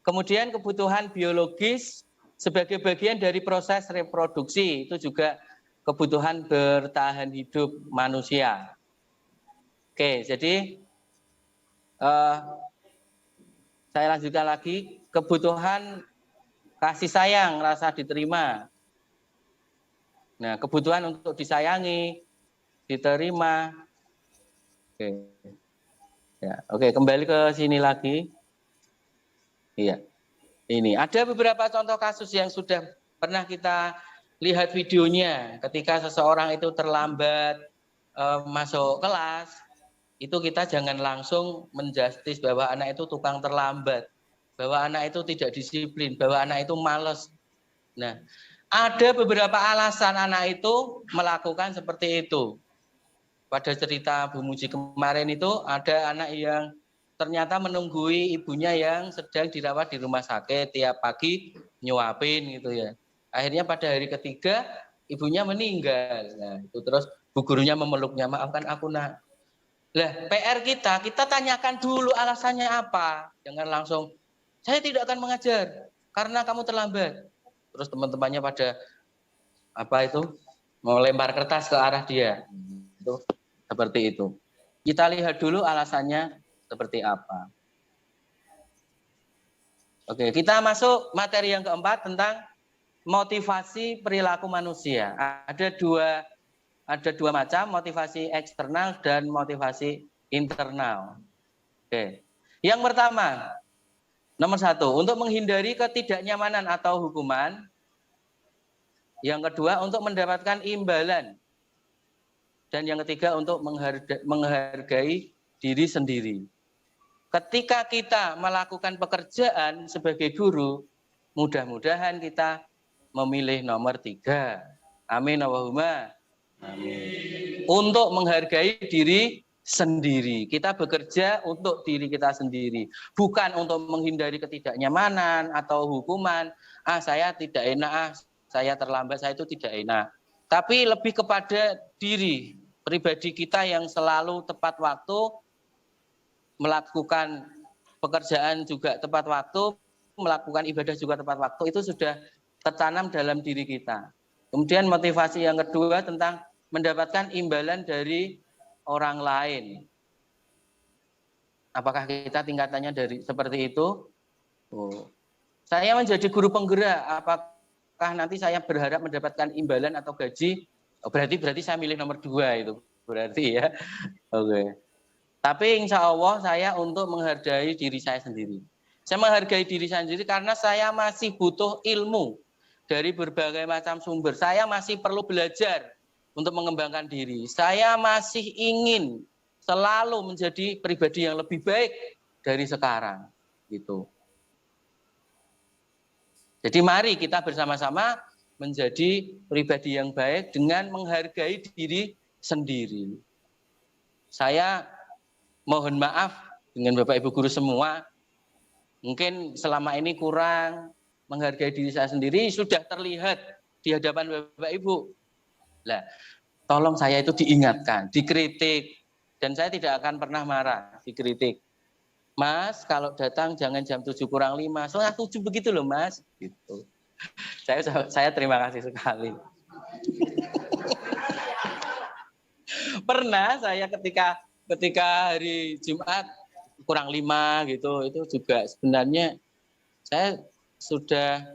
[SPEAKER 2] Kemudian kebutuhan biologis sebagai bagian dari proses reproduksi, itu juga kebutuhan bertahan hidup manusia. Oke, jadi saya lanjutkan lagi, kebutuhan kasih sayang, rasa diterima. Nah, kebutuhan untuk disayangi, diterima. Oke. Ya, oke, kembali ke sini lagi. Iya. Ini ada beberapa contoh kasus yang sudah pernah kita lihat videonya. Ketika seseorang itu terlambat masuk kelas, itu kita jangan langsung menjustis bahwa anak itu tukang terlambat, bahwa anak itu tidak disiplin, bahwa anak itu malas. Nah, ada beberapa alasan anak itu melakukan seperti itu. Pada cerita Bu Muji kemarin itu ada anak yang ternyata menunggui ibunya yang sedang dirawat di rumah sakit, tiap pagi nyuapin gitu ya. Akhirnya pada hari ketiga ibunya meninggal. Nah, itu terus bu gurunya memeluknya, maafkan aku nak. Lah, PR kita tanyakan dulu alasannya apa. Jangan langsung, saya tidak akan mengajar karena kamu terlambat. Terus teman-temannya pada mau lempar kertas ke arah dia. Itu seperti itu. Kita lihat dulu alasannya seperti apa. Oke, kita masuk materi yang keempat tentang motivasi perilaku manusia. Ada dua macam, motivasi eksternal dan motivasi internal. Oke. Yang pertama, nomor 1, untuk menghindari ketidaknyamanan atau hukuman. Yang kedua, untuk mendapatkan imbalan. Dan yang ketiga, untuk menghargai diri sendiri. Ketika kita melakukan pekerjaan sebagai guru, mudah-mudahan kita memilih nomor 3. Amin Allahumma. Amin. Untuk menghargai diri sendiri. Kita bekerja untuk diri kita sendiri. Bukan untuk menghindari ketidaknyamanan atau hukuman. Saya tidak enak, saya terlambat, saya itu tidak enak. Tapi lebih kepada diri pribadi kita yang selalu tepat waktu, melakukan pekerjaan juga tepat waktu, melakukan ibadah juga tepat waktu, itu sudah tertanam dalam diri kita. Kemudian motivasi yang kedua tentang mendapatkan imbalan dari orang lain. Apakah kita tingkatannya seperti itu? Saya menjadi guru penggerak, apakah nanti saya berharap mendapatkan imbalan atau gaji? Oh, berarti saya milih nomor 2 itu berarti ya. Oke. Tapi insya Allah saya untuk menghargai diri saya sendiri. Saya menghargai diri saya sendiri karena saya masih butuh ilmu dari berbagai macam sumber. Saya masih perlu belajar untuk mengembangkan diri. Saya masih ingin selalu menjadi pribadi yang lebih baik dari sekarang. Gitu. Jadi mari kita bersama-sama menjadi pribadi yang baik dengan menghargai diri sendiri. Saya mohon maaf dengan Bapak Ibu guru semua, mungkin selama ini kurang menghargai diri saya sendiri, sudah terlihat di hadapan Bapak Ibu. Nah, tolong saya itu diingatkan, dikritik, dan saya tidak akan pernah marah dikritik. Mas, kalau datang jangan jam 7 kurang 5, soalnya 7 begitu loh Mas. Gitu. Saya terima kasih sekali. Pernah saya ketika hari Jumat kurang 5 gitu, itu juga sebenarnya saya sudah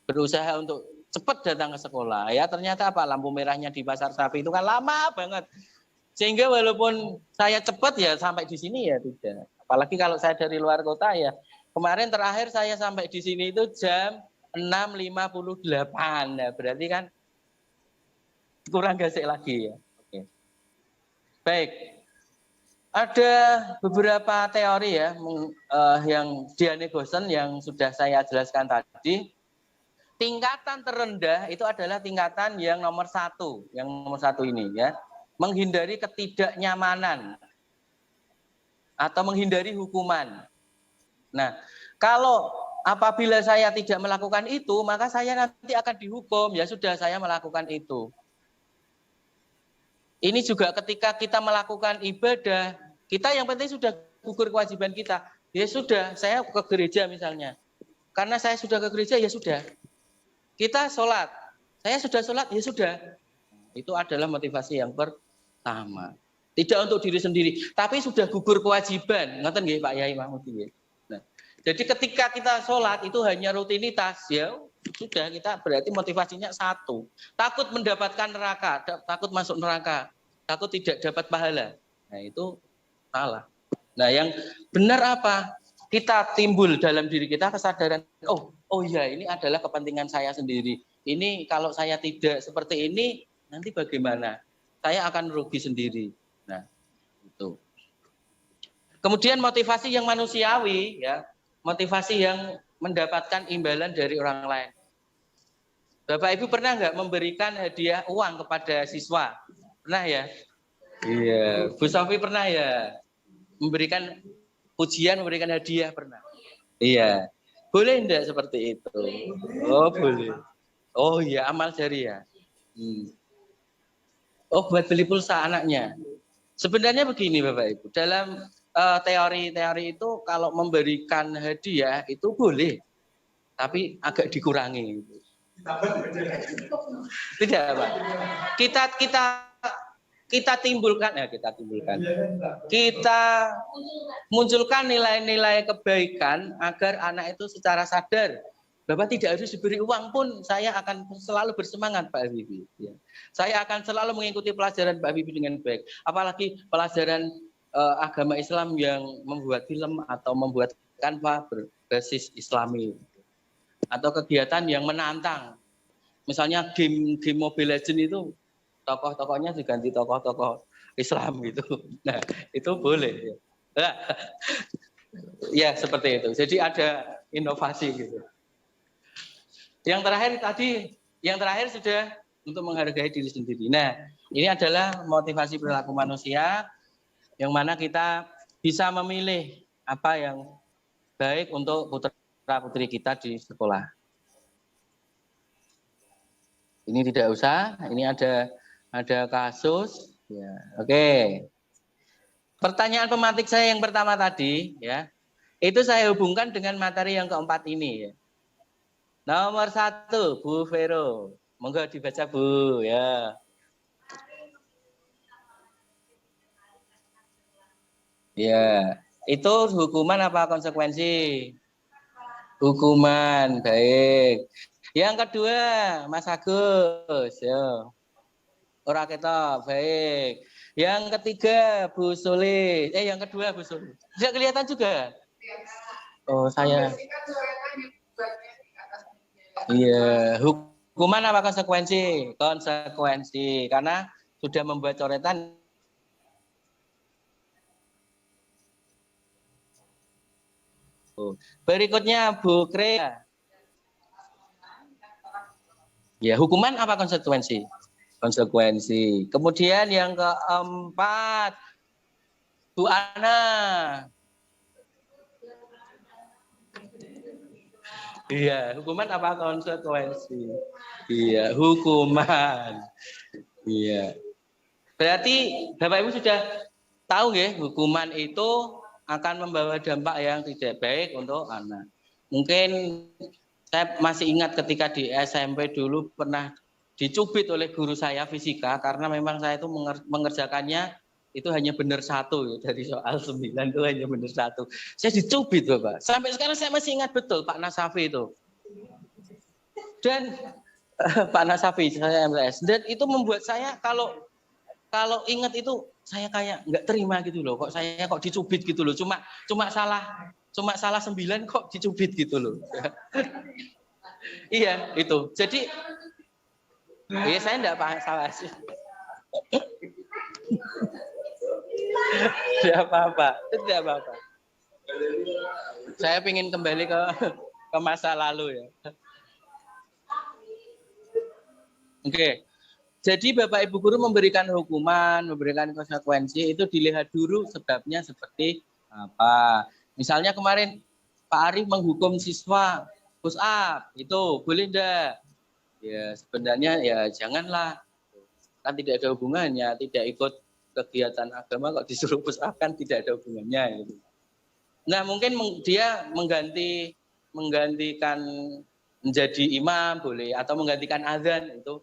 [SPEAKER 2] berusaha untuk cepat datang ke sekolah. Ya ternyata apa, lampu merahnya di Pasar Sapi itu kan lama banget. Sehingga walaupun saya cepat ya sampai di sini ya tidak. Apalagi kalau saya dari luar kota ya. Kemarin terakhir saya sampai di sini itu jam 6.58. Nah, berarti kan kurang gasik lagi ya. Oke. Baik. Ada beberapa teori ya yang Diane Gosen yang sudah saya jelaskan tadi. Tingkatan terendah itu adalah tingkatan yang nomor 1, yang nomor 1 ini ya. Menghindari ketidaknyamanan atau menghindari hukuman. Nah, kalau apabila saya tidak melakukan itu, maka saya nanti akan dihukum. Ya sudah, saya melakukan itu. Ini juga ketika kita melakukan ibadah, kita yang penting sudah gugur kewajiban kita. Ya sudah, saya ke gereja misalnya. Karena saya sudah ke gereja, ya sudah. Kita sholat. Saya sudah sholat, ya sudah. Itu adalah motivasi yang pertama. Tidak untuk diri sendiri, tapi sudah gugur kewajiban. Ngoten nggih Pak Yai Mahmud nggih. Nah, jadi ketika kita sholat itu hanya rutinitas, ya sudah, kita berarti motivasinya 1. Takut mendapatkan neraka, takut masuk neraka, takut tidak dapat pahala. Nah, itu salah. Nah, yang benar apa? Kita timbul dalam diri kita kesadaran, oh ya, ini adalah kepentingan saya sendiri. Ini kalau saya tidak seperti ini, nanti bagaimana? Saya akan rugi sendiri. Nah, itu. Kemudian motivasi yang manusiawi, ya, motivasi yang mendapatkan imbalan dari orang lain. Bapak Ibu pernah nggak memberikan hadiah uang kepada siswa? Pernah ya? Iya. Bu Sofi pernah ya? Memberikan pujian, memberikan hadiah pernah? Iya. Boleh enggak seperti itu? Oh boleh. Oh iya, amal jariah. Oh buat beli pulsa anaknya. Sebenarnya begini Bapak Ibu, dalam teori-teori itu kalau memberikan hadiah itu boleh, tapi agak dikurangi. Tidak Pak. Kita munculkan nilai-nilai kebaikan agar anak itu secara sadar bahwa tidak harus diberi uang pun saya akan selalu bersemangat Pak Habibie. Ya. Saya akan selalu mengikuti pelajaran Pak Habibie dengan baik. Apalagi pelajaran agama Islam yang membuat film atau membuat kanva berbasis Islami. Atau kegiatan yang menantang. Misalnya game Mobile Legends itu tokoh-tokohnya diganti tokoh-tokoh Islam gitu. Nah, itu boleh. Ya, ya seperti itu. Jadi ada inovasi gitu. Yang terakhir sudah untuk menghargai diri sendiri. Nah, ini adalah motivasi perilaku manusia yang mana kita bisa memilih apa yang baik untuk putra-putri kita di sekolah. Ini tidak usah, ini ada kasus. Ya, oke. Pertanyaan pematik saya yang pertama tadi, ya, itu saya hubungkan dengan materi yang keempat ini. Ya. Nomor 1, Bu Vero. Monggo dibaca Bu, ya. Ya, itu hukuman apa konsekuensi? Hukuman, baik. Yang kedua, Mas Agus, ya. Ora ketok. Baik. Yang ketiga Bu Suli. Yang kedua Bu Suli. Tidak kelihatan juga? Oh, saya. Iya, hukuman apa konsekuensi? Konsekuensi. Karena sudah membuat coretan. Berikutnya Bu Krea. Ya, hukuman apa konsekuensi? Konsekuensi. Kemudian yang keempat, Bu Ana. Iya, hukuman apa konsekuensi? Iya, hukuman. Iya. Berarti Bapak Ibu sudah tahu ya, hukuman itu akan membawa dampak yang tidak baik untuk anak. Mungkin saya masih ingat ketika di SMP dulu pernah dicubit oleh guru saya fisika karena memang saya itu mengerjakannya itu hanya benar satu ya, dari soal 9 itu hanya benar satu. Saya dicubit Bapak. Sampai sekarang saya masih ingat betul Pak Nasafi itu. Dan Pak Nasafi saya MTS. Dan itu membuat saya kalau ingat itu saya kayak nggak terima gitu loh. Kok saya kok dicubit gitu loh. Cuma salah 9 kok dicubit gitu loh. Iya, itu. Jadi ya saya enggak paham salah sih. Tidak apa-apa. Saya ingin kembali ke masa lalu ya. Oke. Jadi Bapak Ibu guru memberikan hukuman, memberikan konsekuensi itu dilihat dulu sebabnya seperti apa. Misalnya kemarin Pak Arif menghukum siswa push up, itu boleh enggak? Ya sebenarnya ya janganlah. Kan tidak ada hubungannya, tidak ikut kegiatan agama kok disuruh push up kan tidak ada hubungannya gitu. Nah, mungkin dia menggantikan menjadi imam boleh atau menggantikan azan itu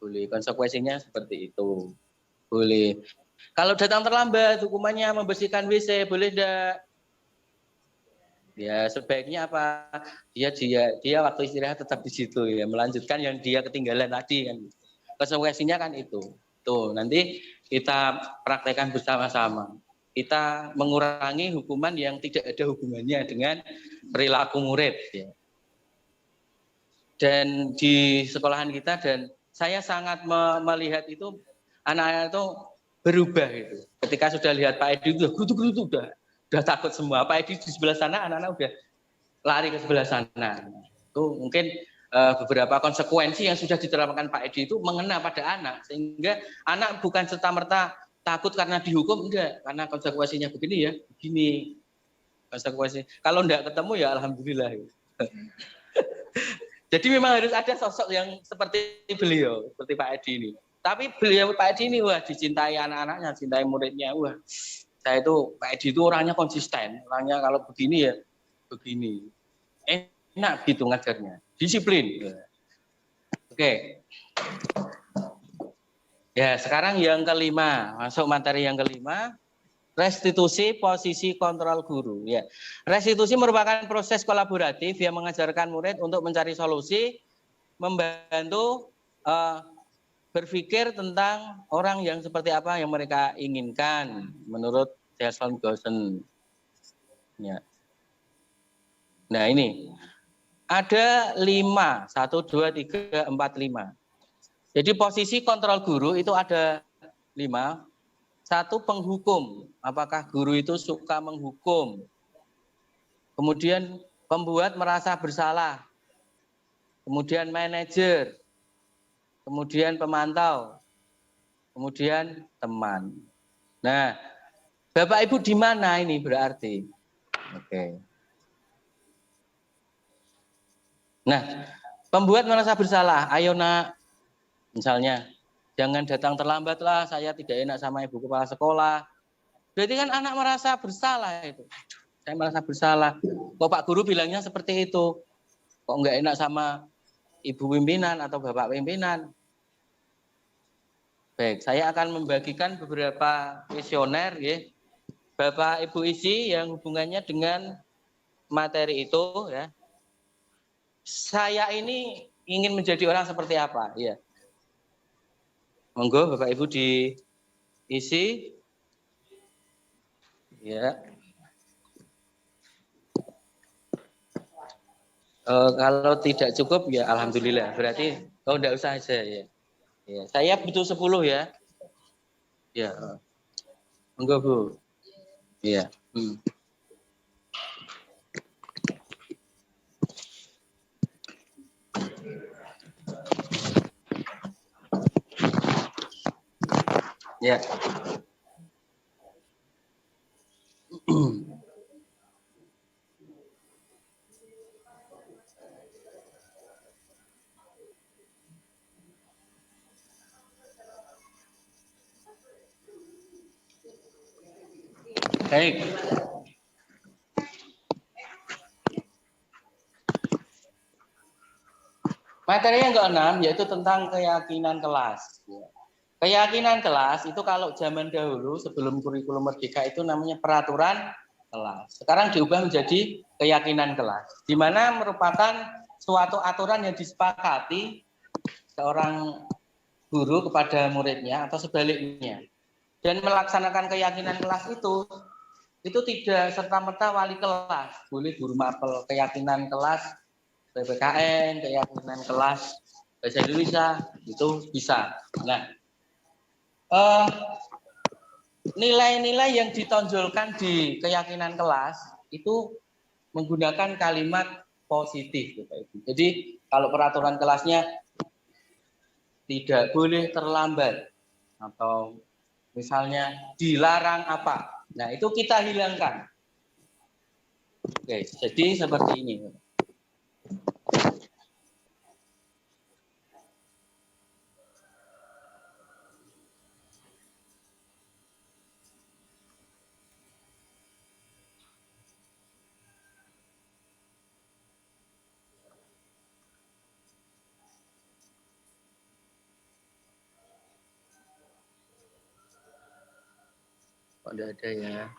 [SPEAKER 2] boleh, konsekuensinya seperti itu. Boleh. Kalau datang terlambat, hukumannya membersihkan WC, boleh enggak? Ya, sebaiknya apa? Dia waktu istirahat tetap di situ ya, melanjutkan yang dia ketinggalan tadi kan. Konsekuensinya kan itu. Tuh, nanti kita praktekkan bersama-sama. Kita mengurangi hukuman yang tidak ada hubungannya dengan perilaku murid ya. Dan di sekolahan kita dan saya sangat melihat itu anak-anak itu berubah itu. Ketika sudah lihat Pak Edi itu udah takut semua. Pak Edi di sebelah sana, anak-anak udah lari ke sebelah sana. Itu mungkin beberapa konsekuensi yang sudah diterapkan Pak Edi itu mengena pada anak sehingga anak bukan serta-merta takut karena dihukum, enggak, karena konsekuensinya begini ya, begini konsekuensi. Kalau enggak ketemu ya alhamdulillah. Jadi memang harus ada sosok yang seperti beliau, seperti Pak Edi ini. Tapi beliau Pak Edi ini wah dicintai anak-anaknya, cintai muridnya. Wah, saya itu Pak Edi itu orangnya konsisten, orangnya kalau begini ya begini. Enak gitu ngajarnya, disiplin. Oke. Ya, sekarang yang kelima, masuk materi yang kelima. Restitusi posisi kontrol guru. Ya, restitusi merupakan proses kolaboratif yang mengajarkan murid untuk mencari solusi, membantu berpikir tentang orang yang seperti apa yang mereka inginkan, menurut Jason Goshen. Ya. Nah ini ada 5, 1, 2, 3, 4, 5. Jadi posisi kontrol guru itu ada 5. 1, penghukum. Apakah guru itu suka menghukum? Kemudian pembuat merasa bersalah. Kemudian manajer. Kemudian pemantau. Kemudian teman. Nah, Bapak Ibu di mana ini berarti? Oke. Nah, pembuat merasa bersalah. Ayo nak, misalnya. Jangan datang terlambat lah, saya tidak enak sama ibu kepala sekolah. Berarti kan anak merasa bersalah itu. Saya merasa bersalah. Kok Pak Guru bilangnya seperti itu? Kok enggak enak sama ibu pimpinan atau bapak pimpinan? Baik, saya akan membagikan beberapa kuesioner ya. Bapak Ibu isi yang hubungannya dengan materi itu ya. Saya ini ingin menjadi orang seperti apa? Ya. Monggo Bapak Ibu diisi. Ya. Kalau tidak cukup ya alhamdulillah. Berarti enggak usah aja ya. Ya, saya butuh 10 ya. Ya. Monggo Bu. Iya. Ya. Baik. Materi yang ke-6 yaitu tentang keyakinan kelas. Keyakinan kelas itu kalau zaman dahulu sebelum kurikulum merdeka itu namanya peraturan kelas. Sekarang diubah menjadi keyakinan kelas, di mana merupakan suatu aturan yang disepakati seorang guru kepada muridnya atau sebaliknya. Dan melaksanakan keyakinan kelas itu tidak serta-merta wali kelas, boleh guru mapel, keyakinan kelas PPKN, keyakinan kelas bahasa Indonesia itu bisa. Nah, nilai-nilai yang ditonjolkan di keyakinan kelas itu menggunakan kalimat positif, Bapak Ibu. Jadi kalau peraturan kelasnya tidak boleh terlambat atau misalnya dilarang apa, nah itu kita hilangkan. Oke, jadi seperti ini. Kok tidak ada ya?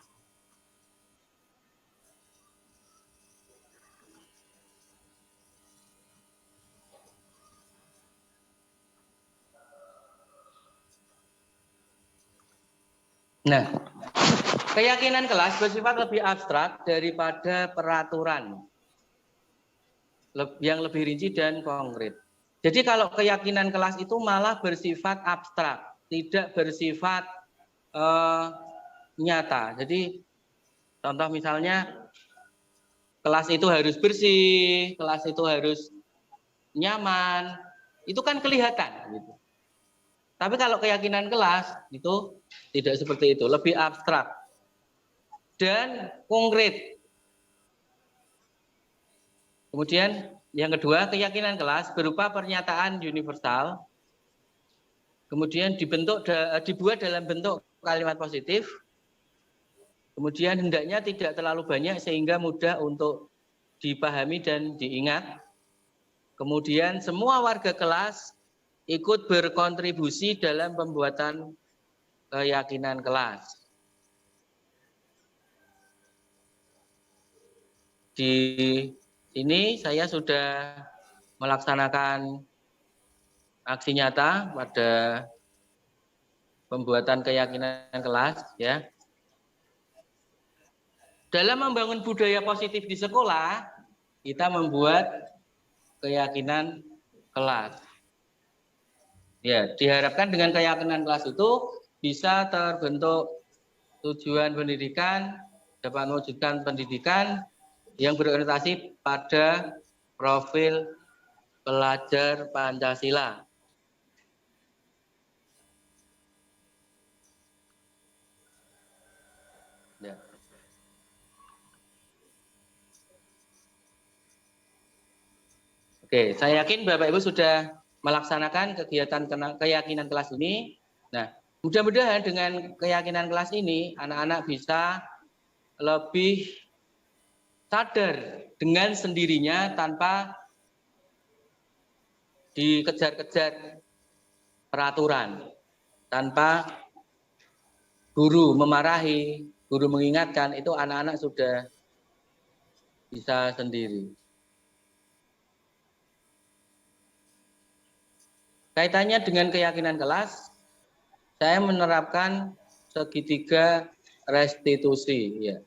[SPEAKER 2] Nah, keyakinan kelas bersifat lebih abstrak daripada peraturan yang lebih rinci dan konkret. Jadi kalau keyakinan kelas itu malah bersifat abstrak, tidak bersifat nyata. Jadi contoh misalnya kelas itu harus bersih, kelas itu harus nyaman, itu kan kelihatan gitu. Tapi kalau keyakinan kelas itu tidak seperti itu, lebih abstrak dan konkret. Kemudian yang kedua, keyakinan kelas berupa pernyataan universal, kemudian dibuat dalam bentuk kalimat positif, kemudian hendaknya tidak terlalu banyak sehingga mudah untuk dipahami dan diingat. Kemudian semua warga kelas ikut berkontribusi dalam pembuatan keyakinan kelas. Di sini saya sudah melaksanakan aksi nyata pada pembuatan keyakinan kelas ya. Dalam membangun budaya positif di sekolah, kita membuat keyakinan kelas. Ya, diharapkan dengan keyakinan kelas itu bisa terbentuk tujuan pendidikan, dapat mewujudkan pendidikan yang berorientasi pada profil pelajar Pancasila. Ya. Oke, saya yakin Bapak Ibu sudah melaksanakan kegiatan keyakinan kelas ini. Nah, mudah-mudahan dengan keyakinan kelas ini anak-anak bisa lebih sadar dengan sendirinya tanpa dikejar-kejar peraturan, tanpa guru memarahi, guru mengingatkan, itu anak-anak sudah bisa sendiri. Kaitannya dengan keyakinan kelas, saya menerapkan segitiga restitusi. Ya.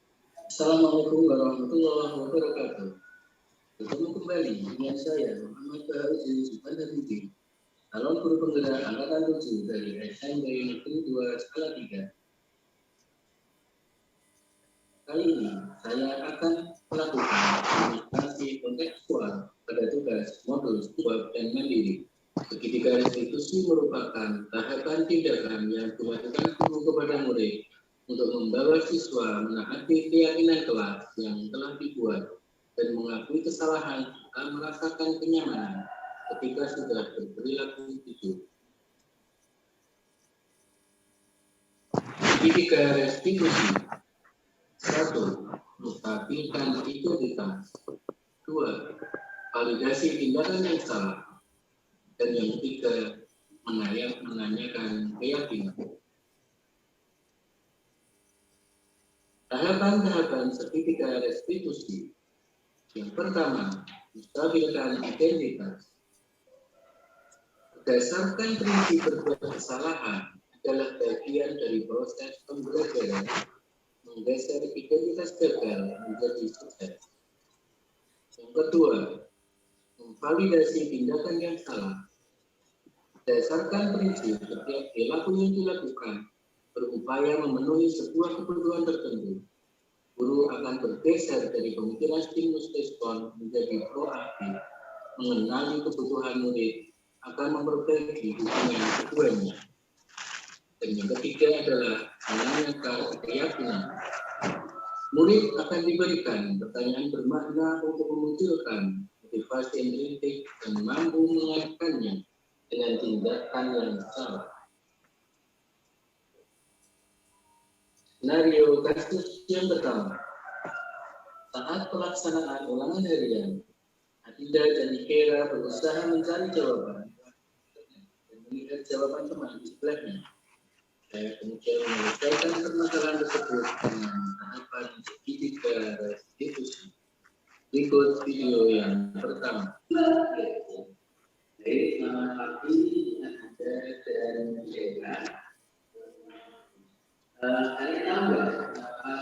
[SPEAKER 1] Assalamualaikum warahmatullahi wabarakatuh. Bertemu kembali dengan saya Muhammad Baharudin Subhanaludin, calon guru penggerak angkatan 7 dari SMP Negeri 2 Skala 3. Kali ini saya akan melakukan administrasi kontekstual pada tugas modul swab dan mandiri. Segitiga restitusi merupakan tahapan tindakan yang dilakukan guru kepada murid untuk membawa siswa menaati keyakinan kelas yang telah dibuat dan mengakui kesalahan serta merasakan kenyamanan ketika sudah berperilaku jujur. Segitiga restitusi. 1. Menstabilkan integritas. 2. Validasi tindakan yang salah. Dan yang ketiga, menanyakan keyakinan. Tahapan-tahapan segitiga restitusi. Yang pertama, menstabilkan identitas. Berdasarkan prinsip berbuat kesalahan adalah bagian dari proses pembelajaran menggeser identitas gagal menjadi sukses. Yang kedua, memvalidasi tindakan yang salah. Berdasarkan prinsip setiap perilaku yang dilakukan berupaya memenuhi sebuah kebutuhan tertentu, guru akan bergeser dari pemikiran stimulus respon menjadi proaktif, mengenali kebutuhan murid, akan memperbaiki hubungan keduanya. Dan yang ketiga adalah menanyakan keyakinan. Murid akan diberikan pertanyaan bermakna untuk memunculkan motivasi yang kritik dan mampu mengaitkannya dengan tindakan yang salah. Skenario kasus yang pertama. Saat pelaksanaan ulangan harian, Adinda dan Ikera berusaha mencari jawaban dan melihat jawaban teman di sebelahnya. Saya kemudian menyelesaikan permasalahan tersebut dengan tahapan segitiga restitusi. Berikut video yang pertama. Baik, selamat pagi, Adinda dan Ikera. Kalian tahu nggak kenapa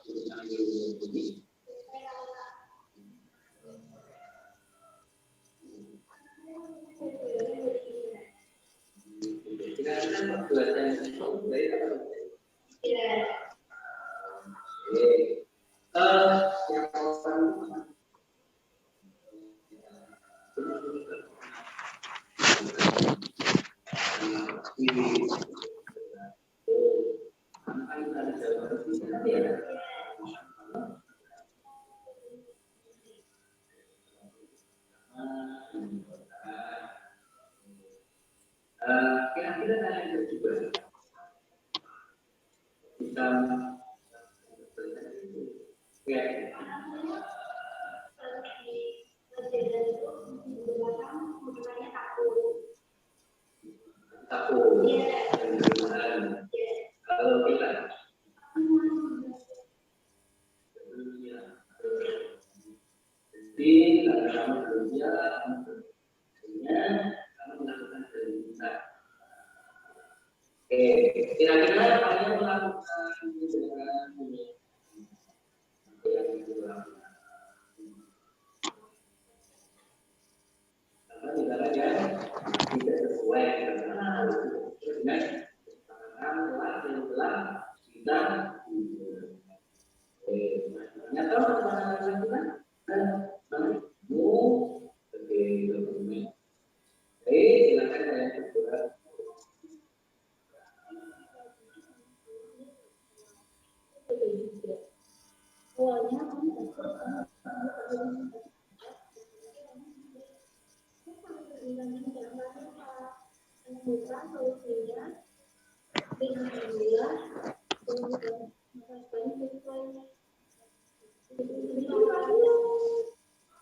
[SPEAKER 1] jurusan biologi ini? Kira-kira pelajaran itu baik atau tidak? Yang pertama, kira-kira kalian juga bisa kalau kita jadi kamu kerja kamu melakukan kerja. Kira-kira kalian melakukan karena tidaknya tidak sesuai dengan telah kita ternyata teman-teman dokumen. Silakan kalian bergerak.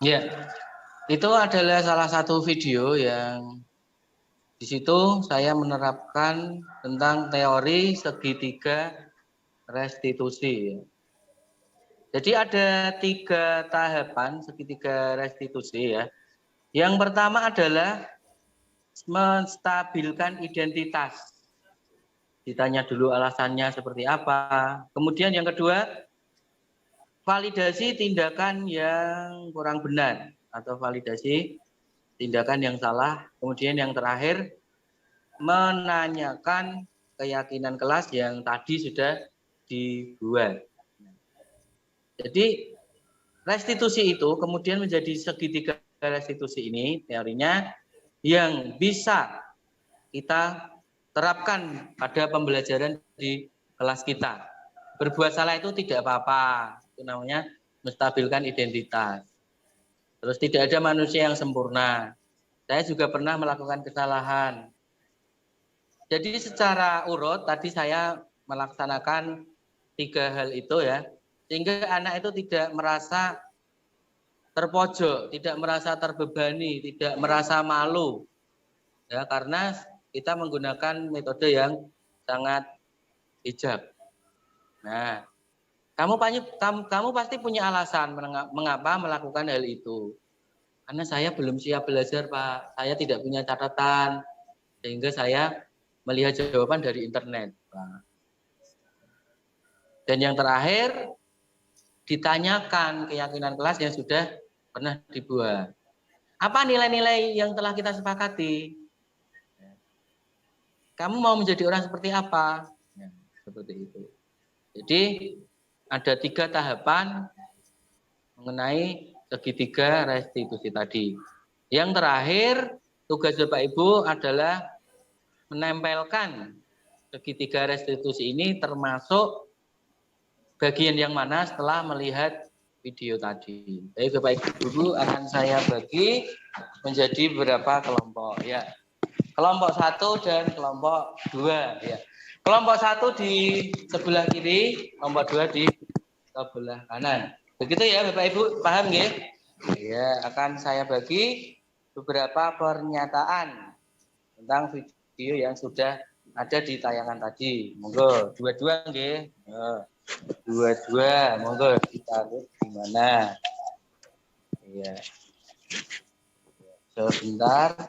[SPEAKER 2] Ya, itu adalah salah satu video yang di situ saya menerapkan tentang teori segitiga restitusi. Jadi ada 3 tahapan segitiga restitusi ya. Yang pertama adalah menstabilkan identitas. ditanya dulu alasannya seperti apa. Kemudian yang kedua, validasi tindakan yang kurang benar atau validasi tindakan yang salah. Kemudian yang terakhir, menanyakan keyakinan kelas yang tadi sudah dibuat. Jadi restitusi itu kemudian menjadi segitiga restitusi ini teorinya yang bisa kita terapkan pada pembelajaran di kelas kita. Berbuat salah itu tidak apa-apa, itu namanya menstabilkan identitas. Terus tidak ada manusia yang sempurna. Saya juga pernah melakukan kesalahan. Jadi secara urut tadi saya melaksanakan 3 hal itu ya, sehingga anak itu tidak merasa terpojok, tidak merasa terbebani, tidak merasa malu, ya karena kita menggunakan metode yang sangat bijak. Nah, kamu pasti punya alasan mengapa melakukan hal itu. Karena saya belum siap belajar, Pak. Saya tidak punya catatan, sehingga saya melihat jawaban dari internet, Pak. Dan yang terakhir, ditanyakan keyakinan kelas yang sudah pernah dibuat. Apa nilai-nilai yang telah kita sepakati? Kamu mau menjadi orang seperti apa? Ya, seperti itu. Jadi ada 3 tahapan mengenai segitiga restitusi tadi. Yang terakhir, tugas Bapak Ibu adalah menempelkan segitiga restitusi ini termasuk bagian yang mana setelah melihat video tadi. Jadi Bapak Ibu akan saya bagi menjadi beberapa kelompok ya. Kelompok 1 dan kelompok 2 ya. Kelompok 1 di sebelah kiri, kelompok 2 di sebelah kanan. Begitu ya Bapak Ibu, paham nggih? Ya, akan saya bagi beberapa pernyataan tentang video yang sudah ada di tayangan tadi. Monggo, dua-dua nggih. Dua-dua, monggo ditaruh di mana? Iya. Sebentar.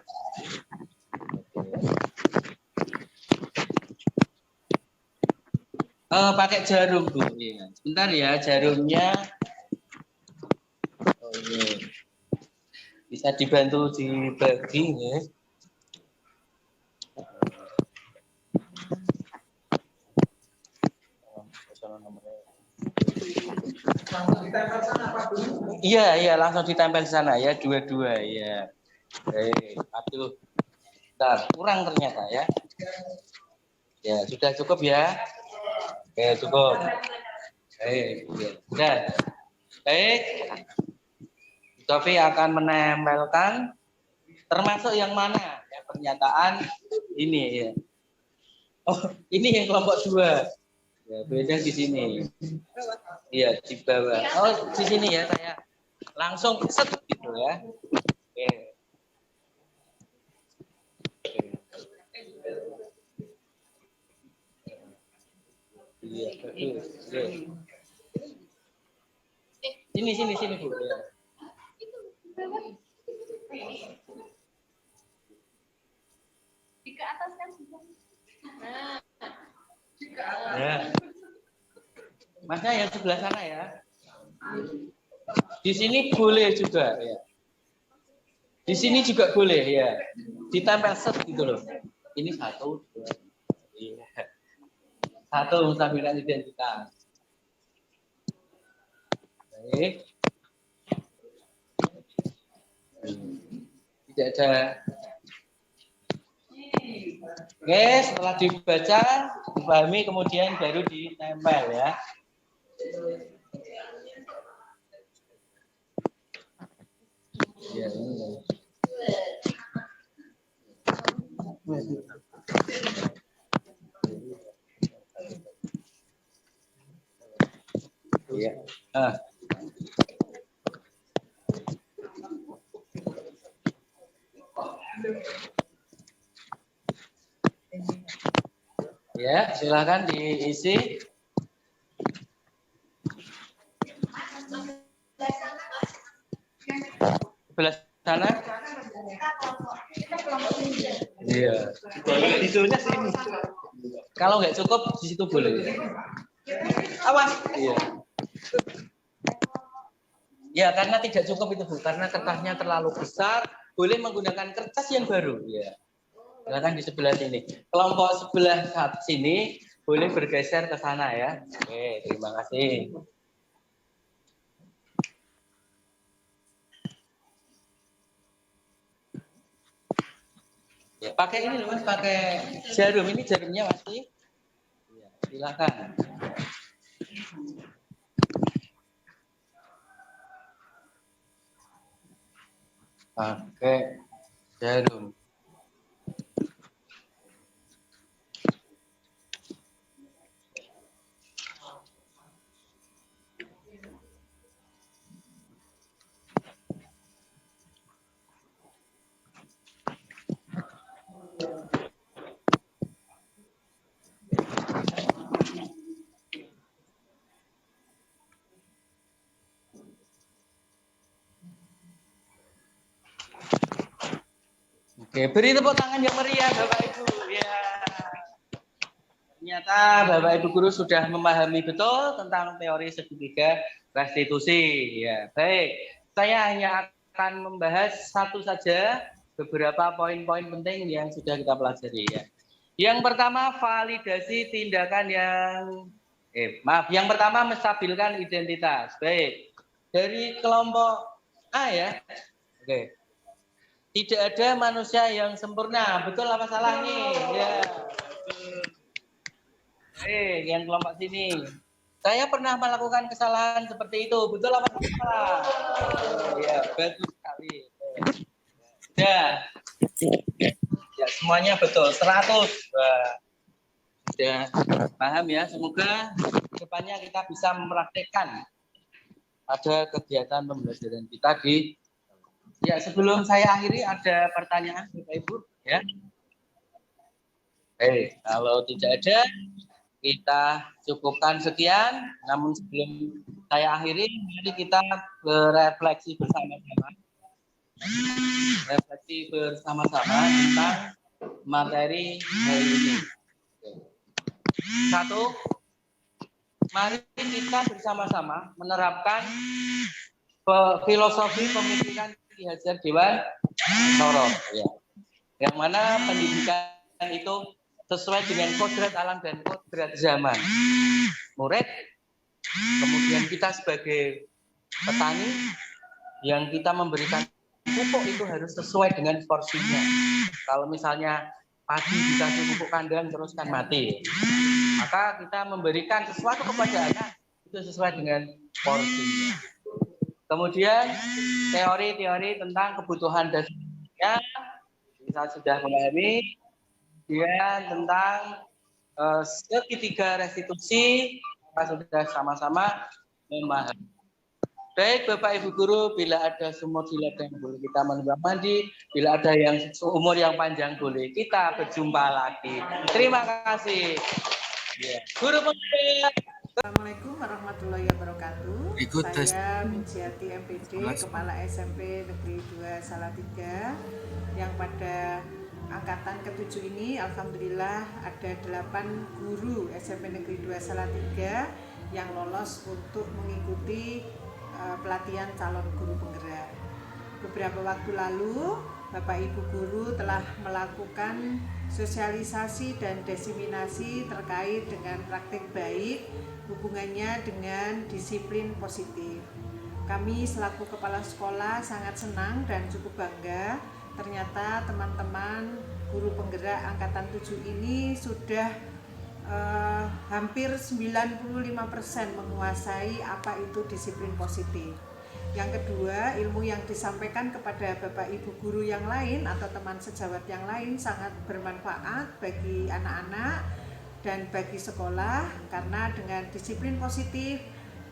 [SPEAKER 2] Pakai jarum Bu. Ya. Sebentar ya, jarumnya. Oh, ini. Bisa dibantu dibagi ya. Iya, langsung ditempel sana ya, dua-dua ya. Aduh. Bentar, kurang ternyata ya. Ya, sudah cukup ya. Oke, cukup. Sudah. Baik. Sofi akan menempelkan termasuk yang mana? Ya, pernyataan ini ya. Oh, ini yang kelompok 2. Ya, beda di sini. Iya, di bawah. Oh, di sini ya saya langsung set gitu ya. Oke. Iya, bagus. Sini Bu. Ya.
[SPEAKER 4] Di ke atas kan sudah. Nah.
[SPEAKER 2] Ya. Masnya yang sebelah sana ya. Di sini boleh juga ya. Di sini juga boleh ya. Ditempel set gitu loh. Ini 1, 2. Iya. 1 menstabilkan identitas. Baik. Tidak ada. Oke, setelah dibaca, dipahami, kemudian baru ditempel ya. Ya, ini. Ya. Ya, silakan diisi. Sebelah sana. Iya. Visualnya sini. Kalau nggak cukup di situ boleh. Awas. Iya. Ya, karena tidak cukup itu Bu, karena kertasnya terlalu besar, boleh menggunakan kertas yang baru. Ya. Silakan di sebelah sini. Kelompok sebelah sini boleh bergeser ke sana ya. Oke, terima kasih. Ya, pakai ini loh Mas, pakai jarum. Ini jarumnya masih. Ya, silakan. Pakai jarum. Oke, beri tepuk tangan yang meriah Bapak Ibu. Ya. Ternyata Bapak Ibu guru sudah memahami betul tentang teori segitiga restitusi. Ya, baik. Saya hanya akan membahas satu saja beberapa poin-poin penting yang sudah kita pelajari ya. Yang pertama validasi tindakan yang pertama menstabilkan identitas. Baik. Dari kelompok A ya. Oke. Tidak ada manusia yang sempurna. Betul apa salah nih? Ya. Yang kelompok sini. Saya pernah melakukan kesalahan seperti itu. Betul apa salah? Ya, bagus sekali. Ya. Ya, semuanya betul. 100. Wah. Sudah paham ya. Semoga depannya kita bisa mempraktekkan ada kegiatan pembelajaran kita di. Ya, sebelum saya akhiri ada pertanyaan Bapak Ibu ya. Kalau tidak ada kita cukupkan sekian. Namun sebelum saya akhiri, mari kita berefleksi bersama-sama. Refleksi bersama-sama tentang materi hari ini. 1. Mari kita bersama-sama menerapkan filosofi pemikiran Ki Hajar Dewantara ya. Yang mana pendidikan itu sesuai dengan kodrat alam dan kodrat zaman. Murid, kemudian kita sebagai petani yang kita memberikan pupuk itu harus sesuai dengan porsinya. Kalau misalnya padi dikasih pupuk kandang terus kan mati, maka kita memberikan sesuatu kepada anak itu sesuai dengan porsinya. Kemudian teori-teori tentang kebutuhan dasarnya kita sudah memahami. Kemudian tentang segitiga restitusi kita sudah sama-sama memahami. Baik Bapak Ibu Guru, bila ada sumur di ladang boleh kita menambah mandi, bila ada yang umur yang panjang boleh kita berjumpa lagi. Terima kasih. Ya. Guru pengajar.
[SPEAKER 3] Assalamualaikum warahmatullahi wabarakatuh. Saya Minciati MPD, Kepala SMP Negeri 2 Salatiga, yang pada angkatan ke-7 ini alhamdulillah ada 8 guru SMP Negeri 2 Salatiga yang lolos untuk mengikuti pelatihan calon guru penggerak. Beberapa waktu lalu Bapak Ibu guru telah melakukan sosialisasi dan diseminasi terkait dengan praktik baik hubungannya dengan disiplin positif. Kami selaku kepala sekolah sangat senang dan cukup bangga. Ternyata teman-teman guru penggerak angkatan 7 ini sudah hampir 95% menguasai apa itu disiplin positif. Yang kedua, ilmu yang disampaikan kepada Bapak Ibu guru yang lain atau teman sejawat yang lain sangat bermanfaat bagi anak-anak dan bagi sekolah, karena dengan disiplin positif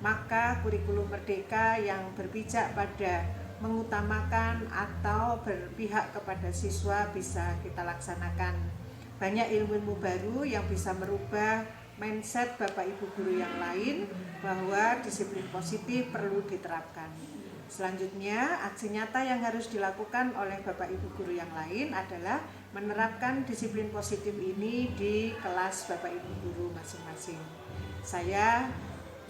[SPEAKER 3] maka kurikulum merdeka yang berpijak pada mengutamakan atau berpihak kepada siswa bisa kita laksanakan. Banyak ilmu-ilmu baru yang bisa merubah mindset Bapak Ibu guru yang lain bahwa disiplin positif perlu diterapkan. Selanjutnya, aksi nyata yang harus dilakukan oleh Bapak Ibu guru yang lain adalah menerapkan disiplin positif ini di kelas Bapak Ibu guru masing-masing. Saya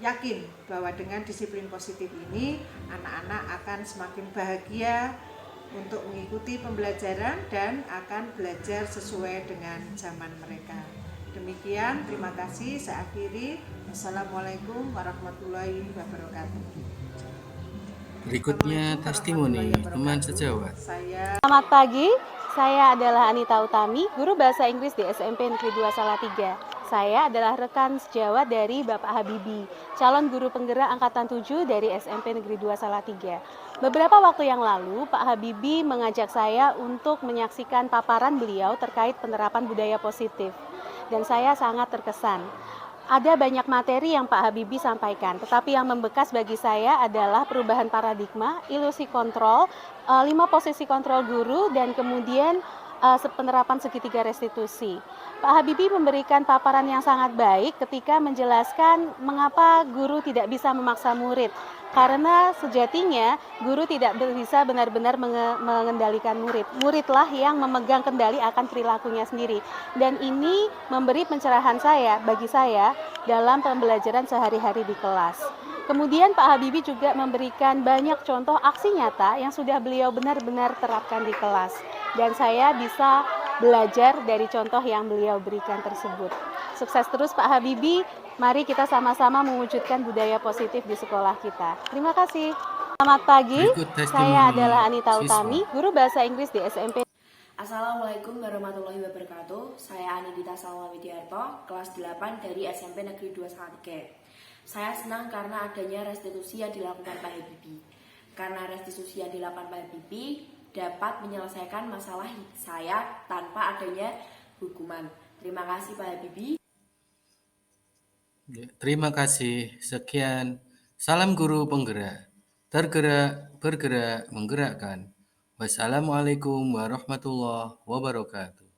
[SPEAKER 3] yakin bahwa dengan disiplin positif ini anak-anak akan semakin bahagia untuk mengikuti pembelajaran dan akan belajar sesuai dengan zaman mereka. Demikian, terima kasih. Saya akhiri. Assalamualaikum warahmatullahi wabarakatuh.
[SPEAKER 5] Berikutnya testimoni teman sejawat.
[SPEAKER 6] Selamat pagi, saya adalah Anita Utami, guru bahasa Inggris di SMP Negeri 2 Salatiga. Saya adalah rekan sejawat dari Bapak Habibi, calon guru penggerak angkatan 7 dari SMP Negeri 2 Salatiga. Beberapa waktu yang lalu, Pak Habibi mengajak saya untuk menyaksikan paparan beliau terkait penerapan budaya positif. Dan saya sangat terkesan. Ada banyak materi yang Pak Habibi sampaikan, tetapi yang membekas bagi saya adalah perubahan paradigma, ilusi kontrol, 5 posisi kontrol guru, dan kemudian penerapan segitiga restitusi. Pak Habibi memberikan paparan yang sangat baik ketika menjelaskan mengapa guru tidak bisa memaksa murid. Karena sejatinya guru tidak bisa benar-benar mengendalikan murid. Muridlah yang memegang kendali akan perilakunya sendiri. Dan ini memberi pencerahan bagi saya dalam pembelajaran sehari-hari di kelas. Kemudian Pak Habibi juga memberikan banyak contoh aksi nyata yang sudah beliau benar-benar terapkan di kelas. Dan saya bisa belajar dari contoh yang beliau berikan tersebut. Sukses terus Pak Habibi, mari kita sama-sama mewujudkan budaya positif di sekolah kita. Terima kasih. Selamat pagi, saya adalah Anita Utami, guru bahasa Inggris di SMP.
[SPEAKER 7] Assalamualaikum warahmatullahi wabarakatuh. Saya Anindita Salma Widiarto, kelas 8 dari SMP Negeri 2 Salatiga. Saya senang karena adanya restitusi yang dilakukan Pak Habibi. Karena restitusi yang dilakukan Pak Habibi dapat menyelesaikan masalah saya tanpa adanya hukuman. Terima kasih Pak Habibi.
[SPEAKER 5] Terima kasih. Sekian. Salam guru penggerak. Tergerak, bergerak, menggerakkan. Wassalamualaikum warahmatullahi wabarakatuh.